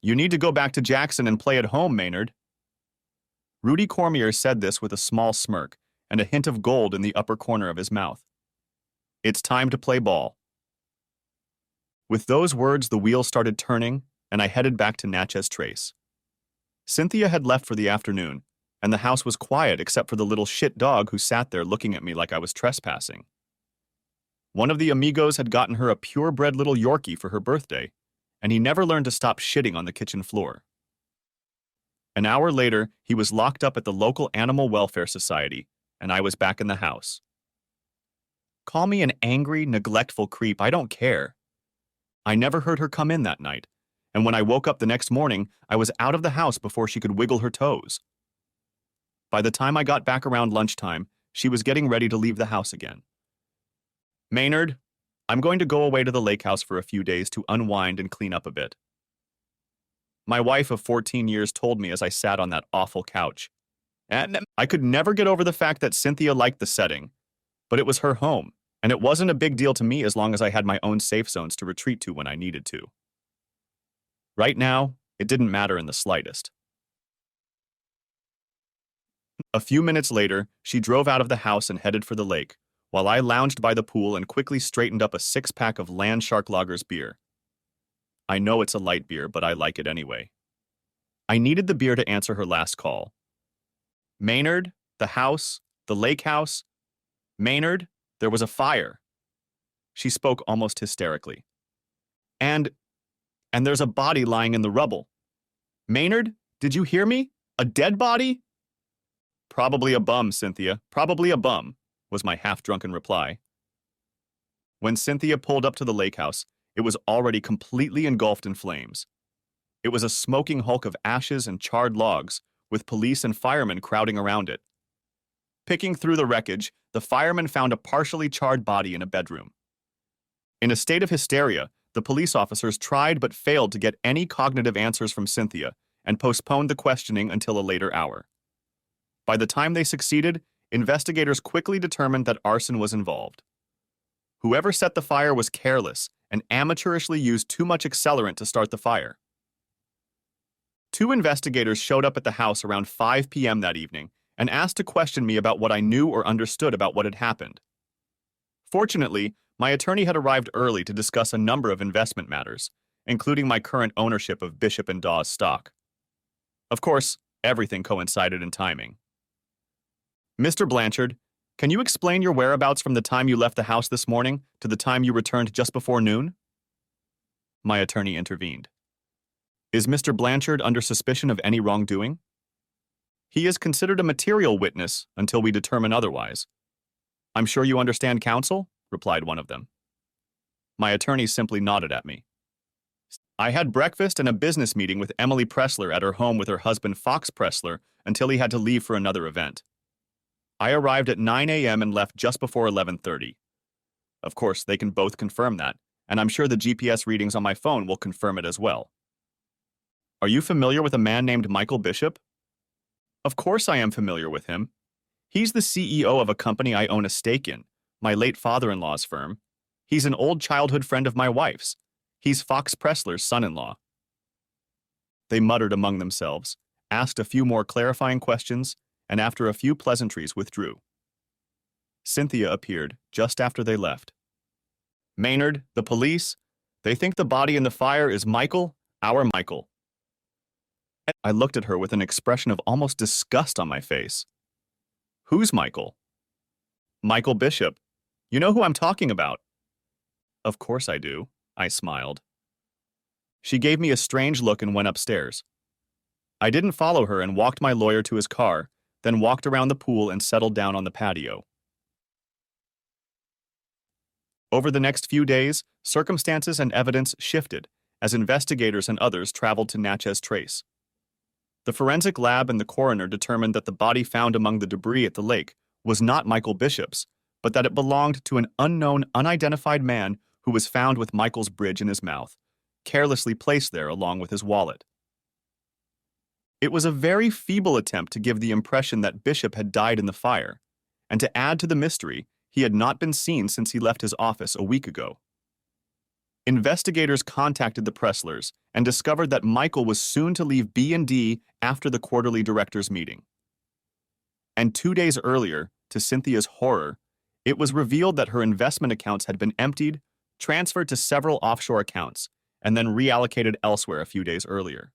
"You need to go back to Jackson and play at home, Maynard." Rudy Cormier said this with a small smirk and a hint of gold in the upper corner of his mouth. "It's time to play ball." With those words, the wheel started turning, and I headed back to Natchez Trace. Cynthia had left for the afternoon, and the house was quiet except for the little shit dog who sat there looking at me like I was trespassing. One of the amigos had gotten her a purebred little Yorkie for her birthday, and he never learned to stop shitting on the kitchen floor. An hour later, he was locked up at the local animal welfare society, and I was back in the house. Call me an angry, neglectful creep, I don't care. I never heard her come in that night, and when I woke up the next morning, I was out of the house before she could wiggle her toes. By the time I got back around lunchtime, she was getting ready to leave the house again. Maynard, I'm going to go away to the lake house for a few days to unwind and clean up a bit. My wife of 14 years told me as I sat on that awful couch. And I could never get over the fact that Cynthia liked the setting, but it was her home, and it wasn't a big deal to me as long as I had my own safe zones to retreat to when I needed to. Right now, it didn't matter in the slightest. A few minutes later, she drove out of the house and headed for the lake, while I lounged by the pool and quickly straightened up a six-pack of Landshark Lager's beer. I know it's a light beer, but I like it anyway. I needed the beer to answer her last call. Maynard, the house, the lake house. Maynard, there was a fire. She spoke almost hysterically. And there's a body lying in the rubble. Maynard, did you hear me? A dead body? Probably a bum, Cynthia. Probably a bum, was my half-drunken reply. When Cynthia pulled up to the lake house, it was already completely engulfed in flames. It was a smoking hulk of ashes and charred logs, with police and firemen crowding around it. Picking through the wreckage, the firemen found a partially charred body in a bedroom. In a state of hysteria, the police officers tried but failed to get any cognitive answers from Cynthia and postponed the questioning until a later hour. By the time they succeeded, investigators quickly determined that arson was involved. Whoever set the fire was careless and amateurishly used too much accelerant to start the fire. 2 investigators showed up at the house around 5 p.m. that evening and asked to question me about what I knew or understood about what had happened. Fortunately, my attorney had arrived early to discuss a number of investment matters, including my current ownership of Bishop & Dawes stock. Of course, everything coincided in timing. Mr. Blanchard, can you explain your whereabouts from the time you left the house this morning to the time you returned just before noon? My attorney intervened. Is Mr. Blanchard under suspicion of any wrongdoing? He is considered a material witness until we determine otherwise. I'm sure you understand, counsel, replied one of them. My attorney simply nodded at me. I had breakfast and a business meeting with Emily Pressler at her home with her husband Fox Pressler until he had to leave for another event. I arrived at 9 a.m. and left just before 11:30. Of course, they can both confirm that, and I'm sure the GPS readings on my phone will confirm it as well. Are you familiar with a man named Michael Bishop? Of course I am familiar with him. He's the CEO of a company I own a stake in, my late father-in-law's firm. He's an old childhood friend of my wife's. He's Fox Pressler's son-in-law. They muttered among themselves, asked a few more clarifying questions, and after a few pleasantries withdrew. Cynthia appeared just after they left. Maynard, the police, they think the body in the fire is Michael, our Michael. I looked at her with an expression of almost disgust on my face. Who's Michael? Michael Bishop. You know who I'm talking about. Of course I do, I smiled. She gave me a strange look and went upstairs. I didn't follow her and walked my lawyer to his car, then walked around the pool and settled down on the patio. Over the next few days, circumstances and evidence shifted as investigators and others traveled to Natchez Trace. The forensic lab and the coroner determined that the body found among the debris at the lake was not Michael Bishop's, but that it belonged to an unknown, unidentified man who was found with Michael's bridge in his mouth, carelessly placed there along with his wallet. It was a very feeble attempt to give the impression that Bishop had died in the fire, and to add to the mystery, he had not been seen since he left his office a week ago. Investigators contacted the Presslers and discovered that Michael was soon to leave B&D after the quarterly directors' meeting. And 2 days earlier, to Cynthia's horror, it was revealed that her investment accounts had been emptied, transferred to several offshore accounts, and then reallocated elsewhere a few days earlier.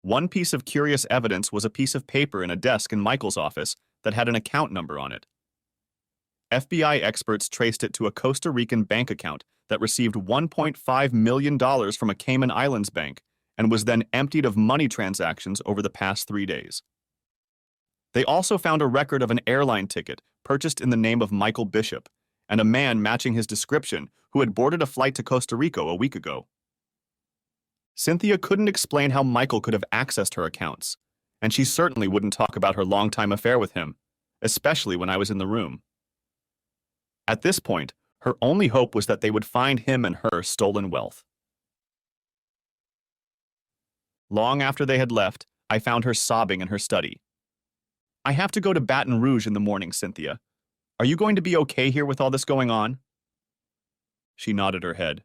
One piece of curious evidence was a piece of paper in a desk in Michael's office that had an account number on it. FBI experts traced it to a Costa Rican bank account that received $1.5 million from a Cayman Islands bank and was then emptied of money transactions over the past 3 days. They also found a record of an airline ticket purchased in the name of Michael Bishop and a man matching his description who had boarded a flight to Costa Rica a week ago. Cynthia couldn't explain how Michael could have accessed her accounts, and she certainly wouldn't talk about her long-time affair with him, especially when I was in the room. At this point, her only hope was that they would find him and her stolen wealth. Long after they had left, I found her sobbing in her study. "I have to go to Baton Rouge in the morning, Cynthia. Are you going to be okay here with all this going on?" She nodded her head.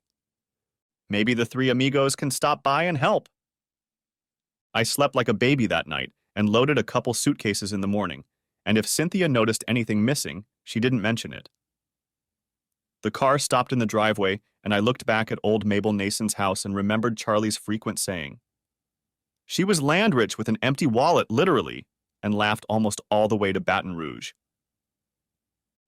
"Maybe the three amigos can stop by and help." I slept like a baby that night and loaded a couple suitcases in the morning, and if Cynthia noticed anything missing, she didn't mention it. The car stopped in the driveway, and I looked back at old Mabel Nason's house and remembered Charlie's frequent saying. She was land rich with an empty wallet, literally, and laughed almost all the way to Baton Rouge.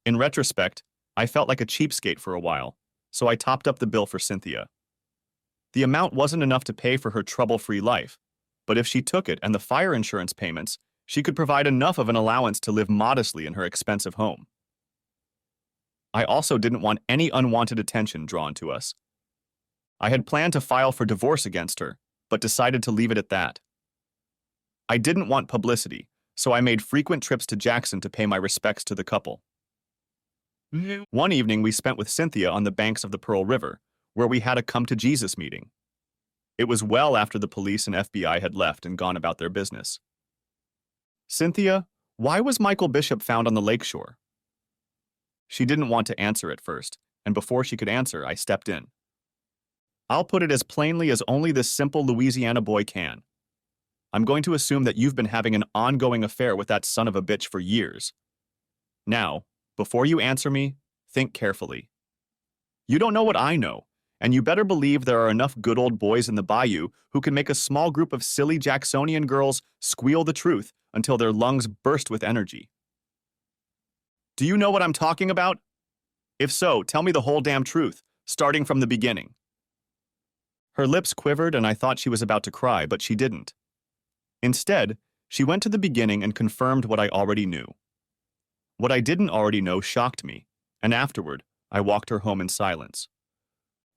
In retrospect, I felt like a cheapskate for a while, so I topped up the bill for Cynthia. The amount wasn't enough to pay for her trouble-free life, but if she took it and the fire insurance payments, she could provide enough of an allowance to live modestly in her expensive home. I also didn't want any unwanted attention drawn to us. I had planned to file for divorce against her, but decided to leave it at that. I didn't want publicity, so I made frequent trips to Jackson to pay my respects to the couple. One evening we spent with Cynthia on the banks of the Pearl River, where we had a come-to-Jesus meeting. It was well after the police and FBI had left and gone about their business. "Cynthia, why was Michael Bishop found on the lakeshore?" She didn't want to answer at first, and before she could answer, I stepped in. "I'll put it as plainly as only this simple Louisiana boy can. I'm going to assume that you've been having an ongoing affair with that son of a bitch for years. Now, before you answer me, think carefully. You don't know what I know, and you better believe there are enough good old boys in the bayou who can make a small group of silly Jacksonian girls squeal the truth until their lungs burst with energy. Do you know what I'm talking about? If so, tell me the whole damn truth, starting from the beginning." Her lips quivered and I thought she was about to cry, but she didn't. Instead, she went to the beginning and confirmed what I already knew. What I didn't already know shocked me, and afterward, I walked her home in silence.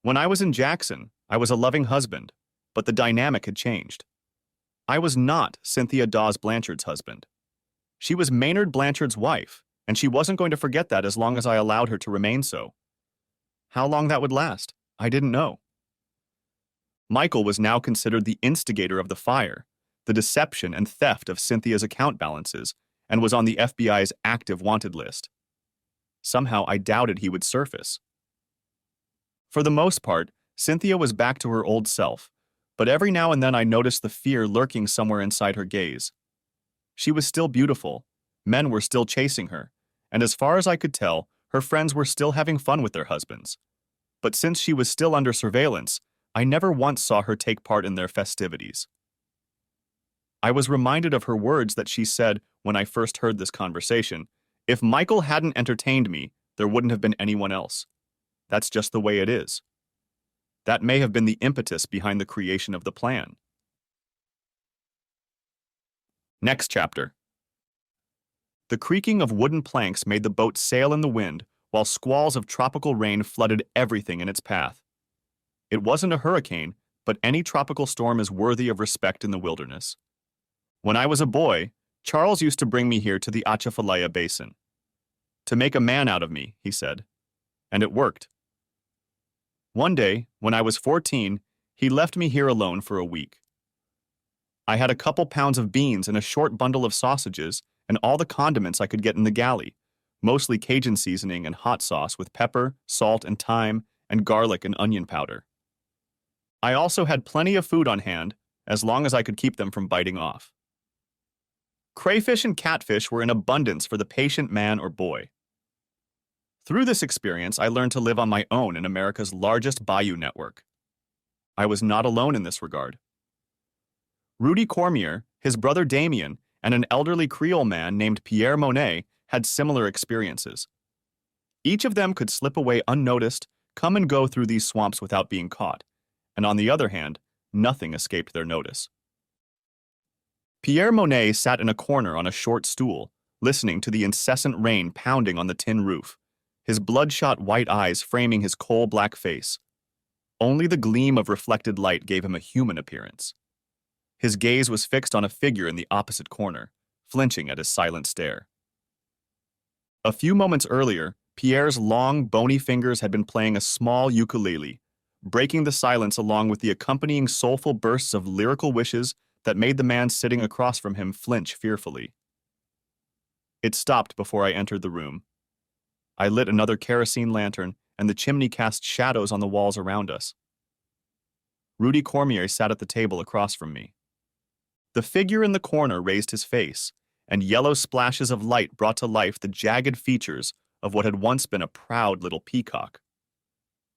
When I was in Jackson, I was a loving husband, but the dynamic had changed. I was not Cynthia Dawes Blanchard's husband. She was Maynard Blanchard's wife, and she wasn't going to forget that as long as I allowed her to remain so. How long that would last, I didn't know. Michael was now considered the instigator of the fire, the deception and theft of Cynthia's account balances, and was on the FBI's active wanted list. Somehow I doubted he would surface. For the most part, Cynthia was back to her old self, but every now and then I noticed the fear lurking somewhere inside her gaze. She was still beautiful, men were still chasing her, and as far as I could tell, her friends were still having fun with their husbands. But since she was still under surveillance, I never once saw her take part in their festivities. I was reminded of her words that she said when I first heard this conversation. "If Michael hadn't entertained me, there wouldn't have been anyone else. That's just the way it is." That may have been the impetus behind the creation of the plan. Next chapter. The creaking of wooden planks made the boat sail in the wind, while squalls of tropical rain flooded everything in its path. It wasn't a hurricane, but any tropical storm is worthy of respect in the wilderness. When I was a boy, Charles used to bring me here to the Atchafalaya Basin. "To make a man out of me," he said. And it worked. One day, when I was 14, he left me here alone for a week. I had a couple pounds of beans and a short bundle of sausages and all the condiments I could get in the galley, mostly Cajun seasoning and hot sauce with pepper, salt, and thyme, and garlic and onion powder. I also had plenty of food on hand, as long as I could keep them from biting off. Crayfish and catfish were in abundance for the patient man or boy. Through this experience, I learned to live on my own in America's largest bayou network. I was not alone in this regard. Rudy Cormier, his brother Damien, and an elderly Creole man named Pierre Monet had similar experiences. Each of them could slip away unnoticed, come and go through these swamps without being caught, and on the other hand, nothing escaped their notice. Pierre Monet sat in a corner on a short stool, listening to the incessant rain pounding on the tin roof, his bloodshot white eyes framing his coal-black face. Only the gleam of reflected light gave him a human appearance. His gaze was fixed on a figure in the opposite corner, flinching at his silent stare. A few moments earlier, Pierre's long, bony fingers had been playing a small ukulele, breaking the silence along with the accompanying soulful bursts of lyrical wishes that made the man sitting across from him flinch fearfully. It stopped before I entered the room. I lit another kerosene lantern, and the chimney cast shadows on the walls around us. Rudy Cormier sat at the table across from me. The figure in the corner raised his face, and yellow splashes of light brought to life the jagged features of what had once been a proud little peacock.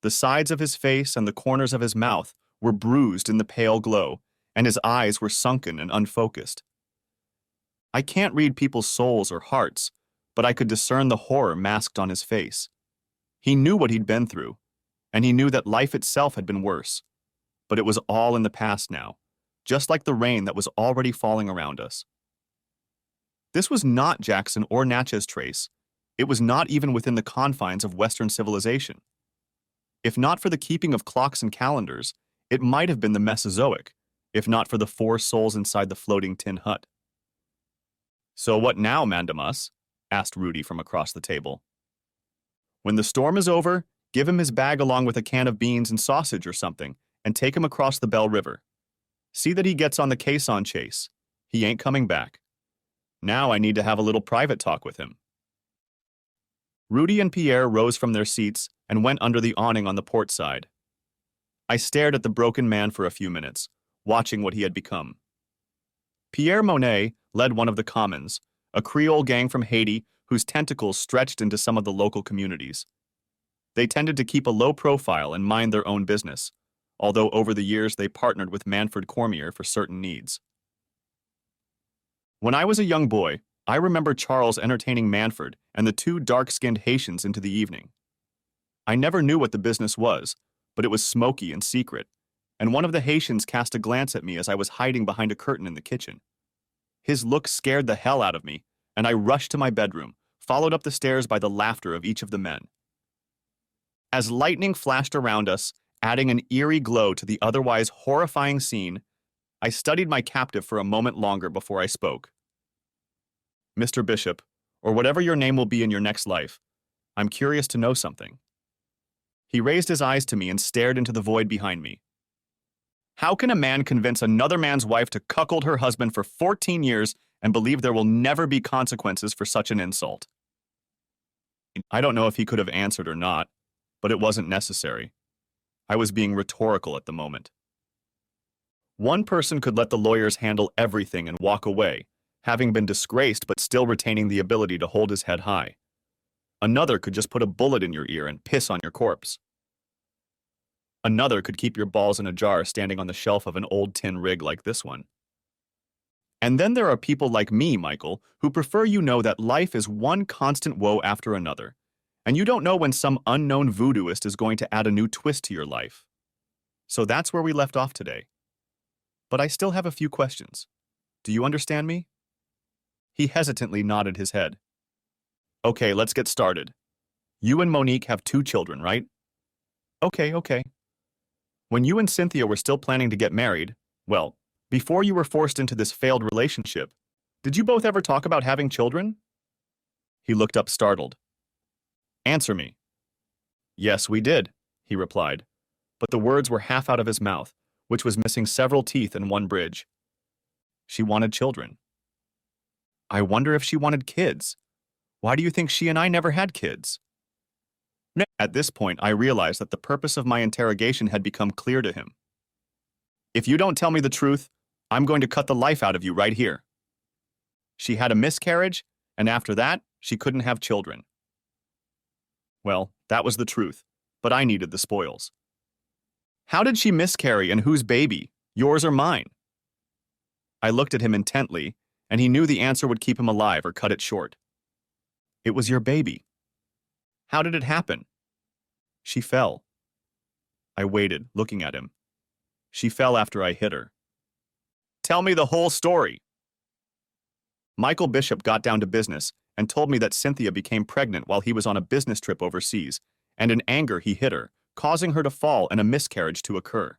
The sides of his face and the corners of his mouth were bruised in the pale glow, and his eyes were sunken and unfocused. I can't read people's souls or hearts, but I could discern the horror masked on his face. He knew what he'd been through, and he knew that life itself had been worse, but it was all in the past now, just like the rain that was already falling around us. This was not Jackson or Natchez Trace. It was not even within the confines of Western civilization. If not for the keeping of clocks and calendars, it might have been the Mesozoic, if not for the 4 souls inside the floating tin hut. "So what now, Mandamus?" asked Rudy from across the table. "When the storm is over, give him his bag along with a can of beans and sausage or something, and take him across the Bell River. See that he gets on the caisson chase. He ain't coming back. Now I need to have a little private talk with him." Rudy and Pierre rose from their seats and went under the awning on the port side. I stared at the broken man for a few minutes, watching what he had become. Pierre Monet led one of the commons, a Creole gang from Haiti whose tentacles stretched into some of the local communities. They tended to keep a low profile and mind their own business, although over the years they partnered with Manfred Cormier for certain needs. When I was a young boy, I remember Charles entertaining Manfred and the 2 dark-skinned Haitians into the evening. I never knew what the business was, but it was smoky and secret, and one of the Haitians cast a glance at me as I was hiding behind a curtain in the kitchen. His look scared the hell out of me, and I rushed to my bedroom, followed up the stairs by the laughter of each of the men. As lightning flashed around us, adding an eerie glow to the otherwise horrifying scene, I studied my captive for a moment longer before I spoke. "Mr. Bishop, or whatever your name will be in your next life, I'm curious to know something." He raised his eyes to me and stared into the void behind me. "How can a man convince another man's wife to cuckold her husband for 14 years and believe there will never be consequences for such an insult?" I don't know if he could have answered or not, but it wasn't necessary. I was being rhetorical at the moment. One person could let the lawyers handle everything and walk away, having been disgraced but still retaining the ability to hold his head high. Another could just put a bullet in your ear and piss on your corpse. Another could keep your balls in a jar standing on the shelf of an old tin rig like this one. And then there are people like me, Michael, who prefer you know that life is one constant woe after another, and you don't know when some unknown voodooist is going to add a new twist to your life. So that's where we left off today. But I still have a few questions. Do you understand me? He hesitantly nodded his head. "Okay, let's get started. You and Monique have 2 children, right?" Okay. "When you and Cynthia were still planning to get married, well, before you were forced into this failed relationship, did you both ever talk about having children?" He looked up startled. "Answer me." "Yes, we did," he replied, but the words were half out of his mouth, which was missing several teeth and one bridge. She wanted children. I wonder if she wanted kids. Why do you think she and I never had kids? At this point, I realized that the purpose of my interrogation had become clear to him. "If you don't tell me the truth, I'm going to cut the life out of you right here." She had a miscarriage, and after that, she couldn't have children. Well, that was the truth, but I needed the spoils. "How did she miscarry and whose baby, yours or mine?" I looked at him intently, and he knew the answer would keep him alive or cut it short. "It was your baby." How did it happen? She fell. I waited, looking at him. She fell after I hit her. Tell me the whole story. Michael Bishop got down to business and told me that Cynthia became pregnant while he was on a business trip overseas, and in anger he hit her, causing her to fall and a miscarriage to occur.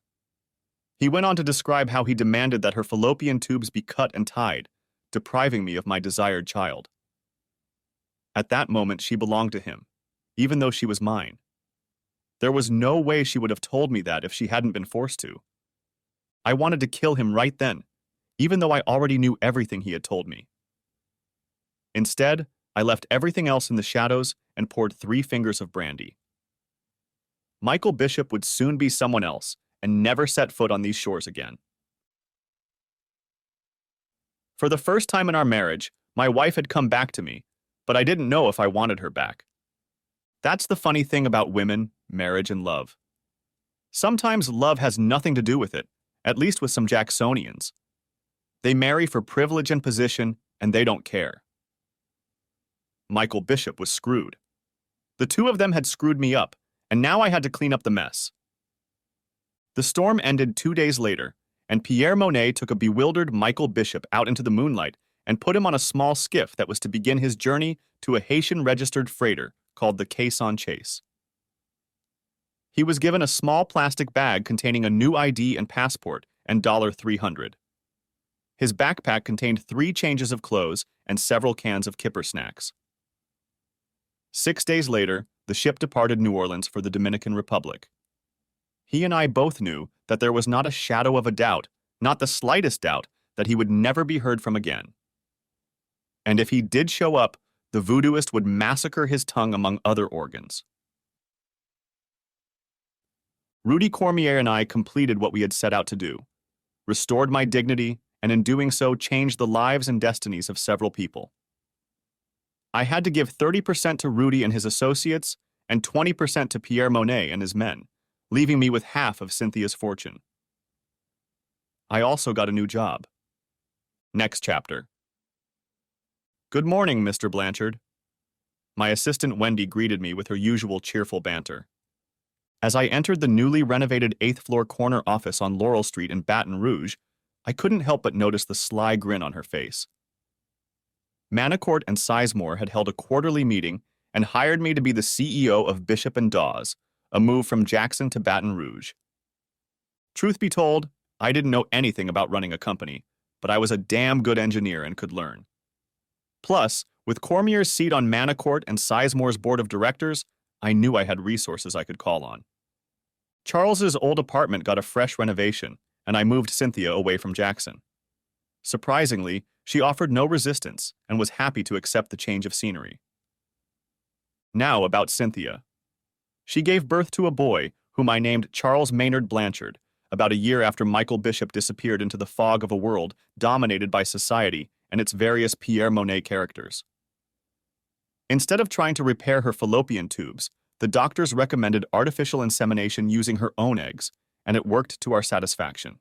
He went on to describe how he demanded that her fallopian tubes be cut and tied, depriving me of my desired child. At that moment, she belonged to him, even though she was mine. There was no way she would have told me that if she hadn't been forced to. I wanted to kill him right then, even though I already knew everything he had told me. Instead, I left everything else in the shadows and poured 3 fingers of brandy. Michael Bishop would soon be someone else and never set foot on these shores again. For the first time in our marriage, my wife had come back to me, but I didn't know if I wanted her back. That's the funny thing about women, marriage, and love. Sometimes love has nothing to do with it, at least with some Jacksonians. They marry for privilege and position, and they don't care. Michael Bishop was screwed. The 2 of them had screwed me up, and now I had to clean up the mess. The storm ended 2 days later, and Pierre Monet took a bewildered Michael Bishop out into the moonlight and put him on a small skiff that was to begin his journey to a Haitian-registered freighter called the Caisson Chase. He was given a small plastic bag containing a new ID and passport and $300. His backpack contained 3 changes of clothes and several cans of kipper snacks. 6 days later, the ship departed New Orleans for the Dominican Republic. He and I both knew that there was not a shadow of a doubt, not the slightest doubt, that he would never be heard from again. And if he did show up, the voodooist would massacre his tongue among other organs. Rudy Cormier and I completed what we had set out to do, restored my dignity, and in doing so changed the lives and destinies of several people. I had to give 30% to Rudy and his associates and 20% to Pierre Monet and his men, leaving me with half of Cynthia's fortune. I also got a new job. Next chapter. Good morning, Mr. Blanchard. My assistant Wendy greeted me with her usual cheerful banter. As I entered the newly renovated 8th-floor corner office on Laurel Street in Baton Rouge, I couldn't help but notice the sly grin on her face. Maynard and Sizemore had held a quarterly meeting and hired me to be the CEO of Bishop & Dawes, a move from Jackson to Baton Rouge. Truth be told, I didn't know anything about running a company, but I was a damn good engineer and could learn. Plus, with Cormier's seat on Maynard and Sizemore's board of directors, I knew I had resources I could call on. Charles's old apartment got a fresh renovation, and I moved Cynthia away from Jackson. Surprisingly, she offered no resistance and was happy to accept the change of scenery. Now about Cynthia. She gave birth to a boy whom I named Charles Maynard Blanchard, about a year after Michael Bishop disappeared into the fog of a world dominated by society and its various Pierre Monet characters. Instead of trying to repair her fallopian tubes, the doctors recommended artificial insemination using her own eggs, and it worked to our satisfaction.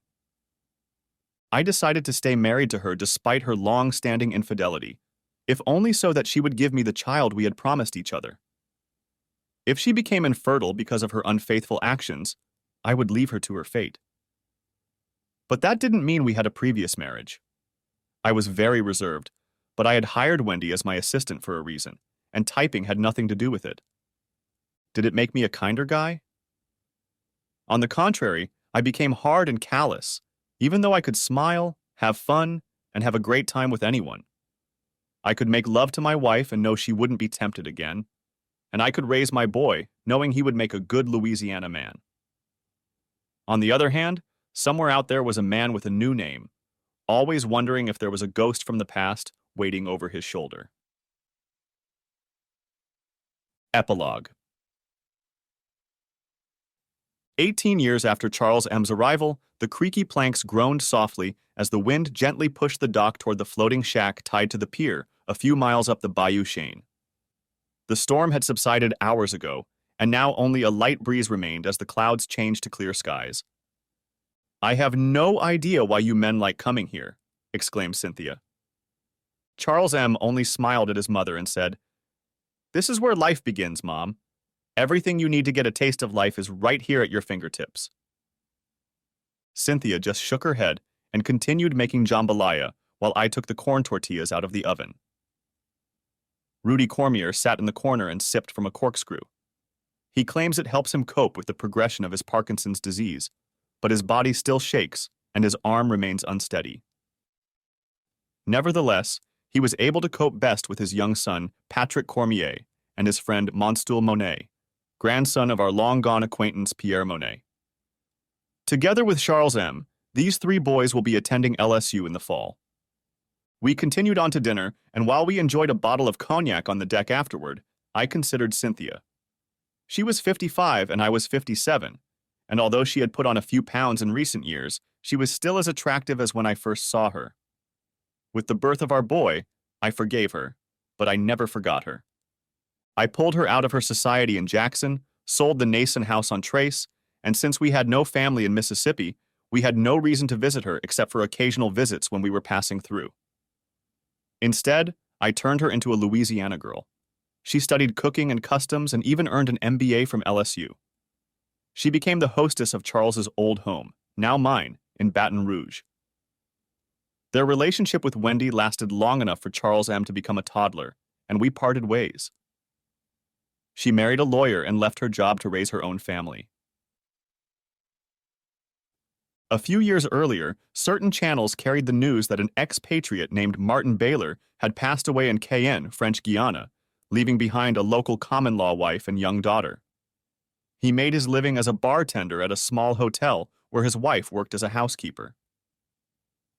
I decided to stay married to her despite her long-standing infidelity, if only so that she would give me the child we had promised each other. If she became infertile because of her unfaithful actions, I would leave her to her fate. But that didn't mean we had a previous marriage. I was very reserved, but I had hired Wendy as my assistant for a reason, and typing had nothing to do with it. Did it make me a kinder guy? On the contrary, I became hard and callous, even though I could smile, have fun, and have a great time with anyone. I could make love to my wife and know she wouldn't be tempted again, and I could raise my boy knowing he would make a good Louisiana man. On the other hand, somewhere out there was a man with a new name, always wondering if there was a ghost from the past waiting over his shoulder. Epilogue. 18 years after Charles M.'s arrival, the creaky planks groaned softly as the wind gently pushed the dock toward the floating shack tied to the pier a few miles up the Bayou Chene. The storm had subsided hours ago, and now only a light breeze remained as the clouds changed to clear skies. "I have no idea why you men like coming here," exclaimed Cynthia. Charles M. only smiled at his mother and said, This is where life begins, Mom. Everything you need to get a taste of life is right here at your fingertips. Cynthia just shook her head and continued making jambalaya while I took the corn tortillas out of the oven. Rudy Cormier sat in the corner and sipped from a corkscrew. He claims it helps him cope with the progression of his Parkinson's disease, but his body still shakes and his arm remains unsteady. Nevertheless, he was able to cope best with his young son, Patrick Cormier, and his friend Monstul Monet, grandson of our long-gone acquaintance Pierre Monet. Together with Charles M., these three boys will be attending LSU in the fall. We continued on to dinner, and while we enjoyed a bottle of cognac on the deck afterward, I considered Cynthia. She was 55 and I was 57, and although she had put on a few pounds in recent years, she was still as attractive as when I first saw her. With the birth of our boy, I forgave her, but I never forgot her. I pulled her out of her society in Jackson, sold the Nason house on Trace, and since we had no family in Mississippi, we had no reason to visit her except for occasional visits when we were passing through. Instead, I turned her into a Louisiana girl. She studied cooking and customs and even earned an MBA from LSU. She became the hostess of Charles's old home, now mine, in Baton Rouge. Their relationship with Wendy lasted long enough for Charles M. to become a toddler, and we parted ways. She married a lawyer and left her job to raise her own family. A few years earlier, certain channels carried the news that an expatriate named Martin Baylor had passed away in Cayenne, French Guiana, leaving behind a local common-law wife and young daughter. He made his living as a bartender at a small hotel where his wife worked as a housekeeper.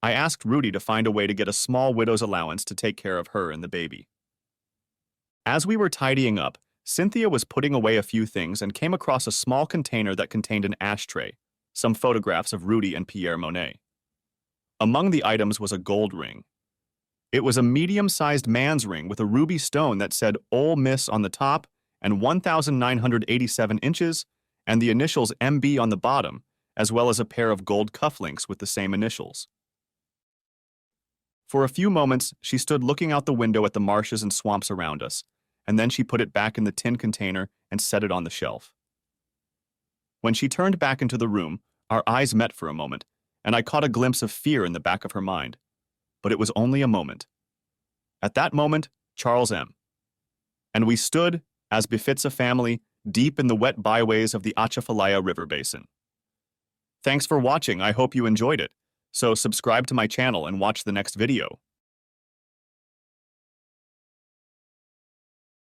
I asked Rudy to find a way to get a small widow's allowance to take care of her and the baby. As we were tidying up, Cynthia was putting away a few things and came across a small container that contained an ashtray, some photographs of Rudy and Pierre Monet. Among the items was a gold ring. It was a medium-sized man's ring with a ruby stone that said Ole Miss on the top and 1,987 inches, and the initials MB on the bottom, as well as a pair of gold cufflinks with the same initials. For a few moments, she stood looking out the window at the marshes and swamps around us, and then she put it back in the tin container and set it on the shelf. When she turned back into the room, our eyes met for a moment, and I caught a glimpse of fear in the back of her mind. But it was only a moment. At that moment, Charles M. And we stood, as befits a family, deep in the wet byways of the Atchafalaya River Basin. Thanks for watching. I hope you enjoyed it. So subscribe to my channel and watch the next video.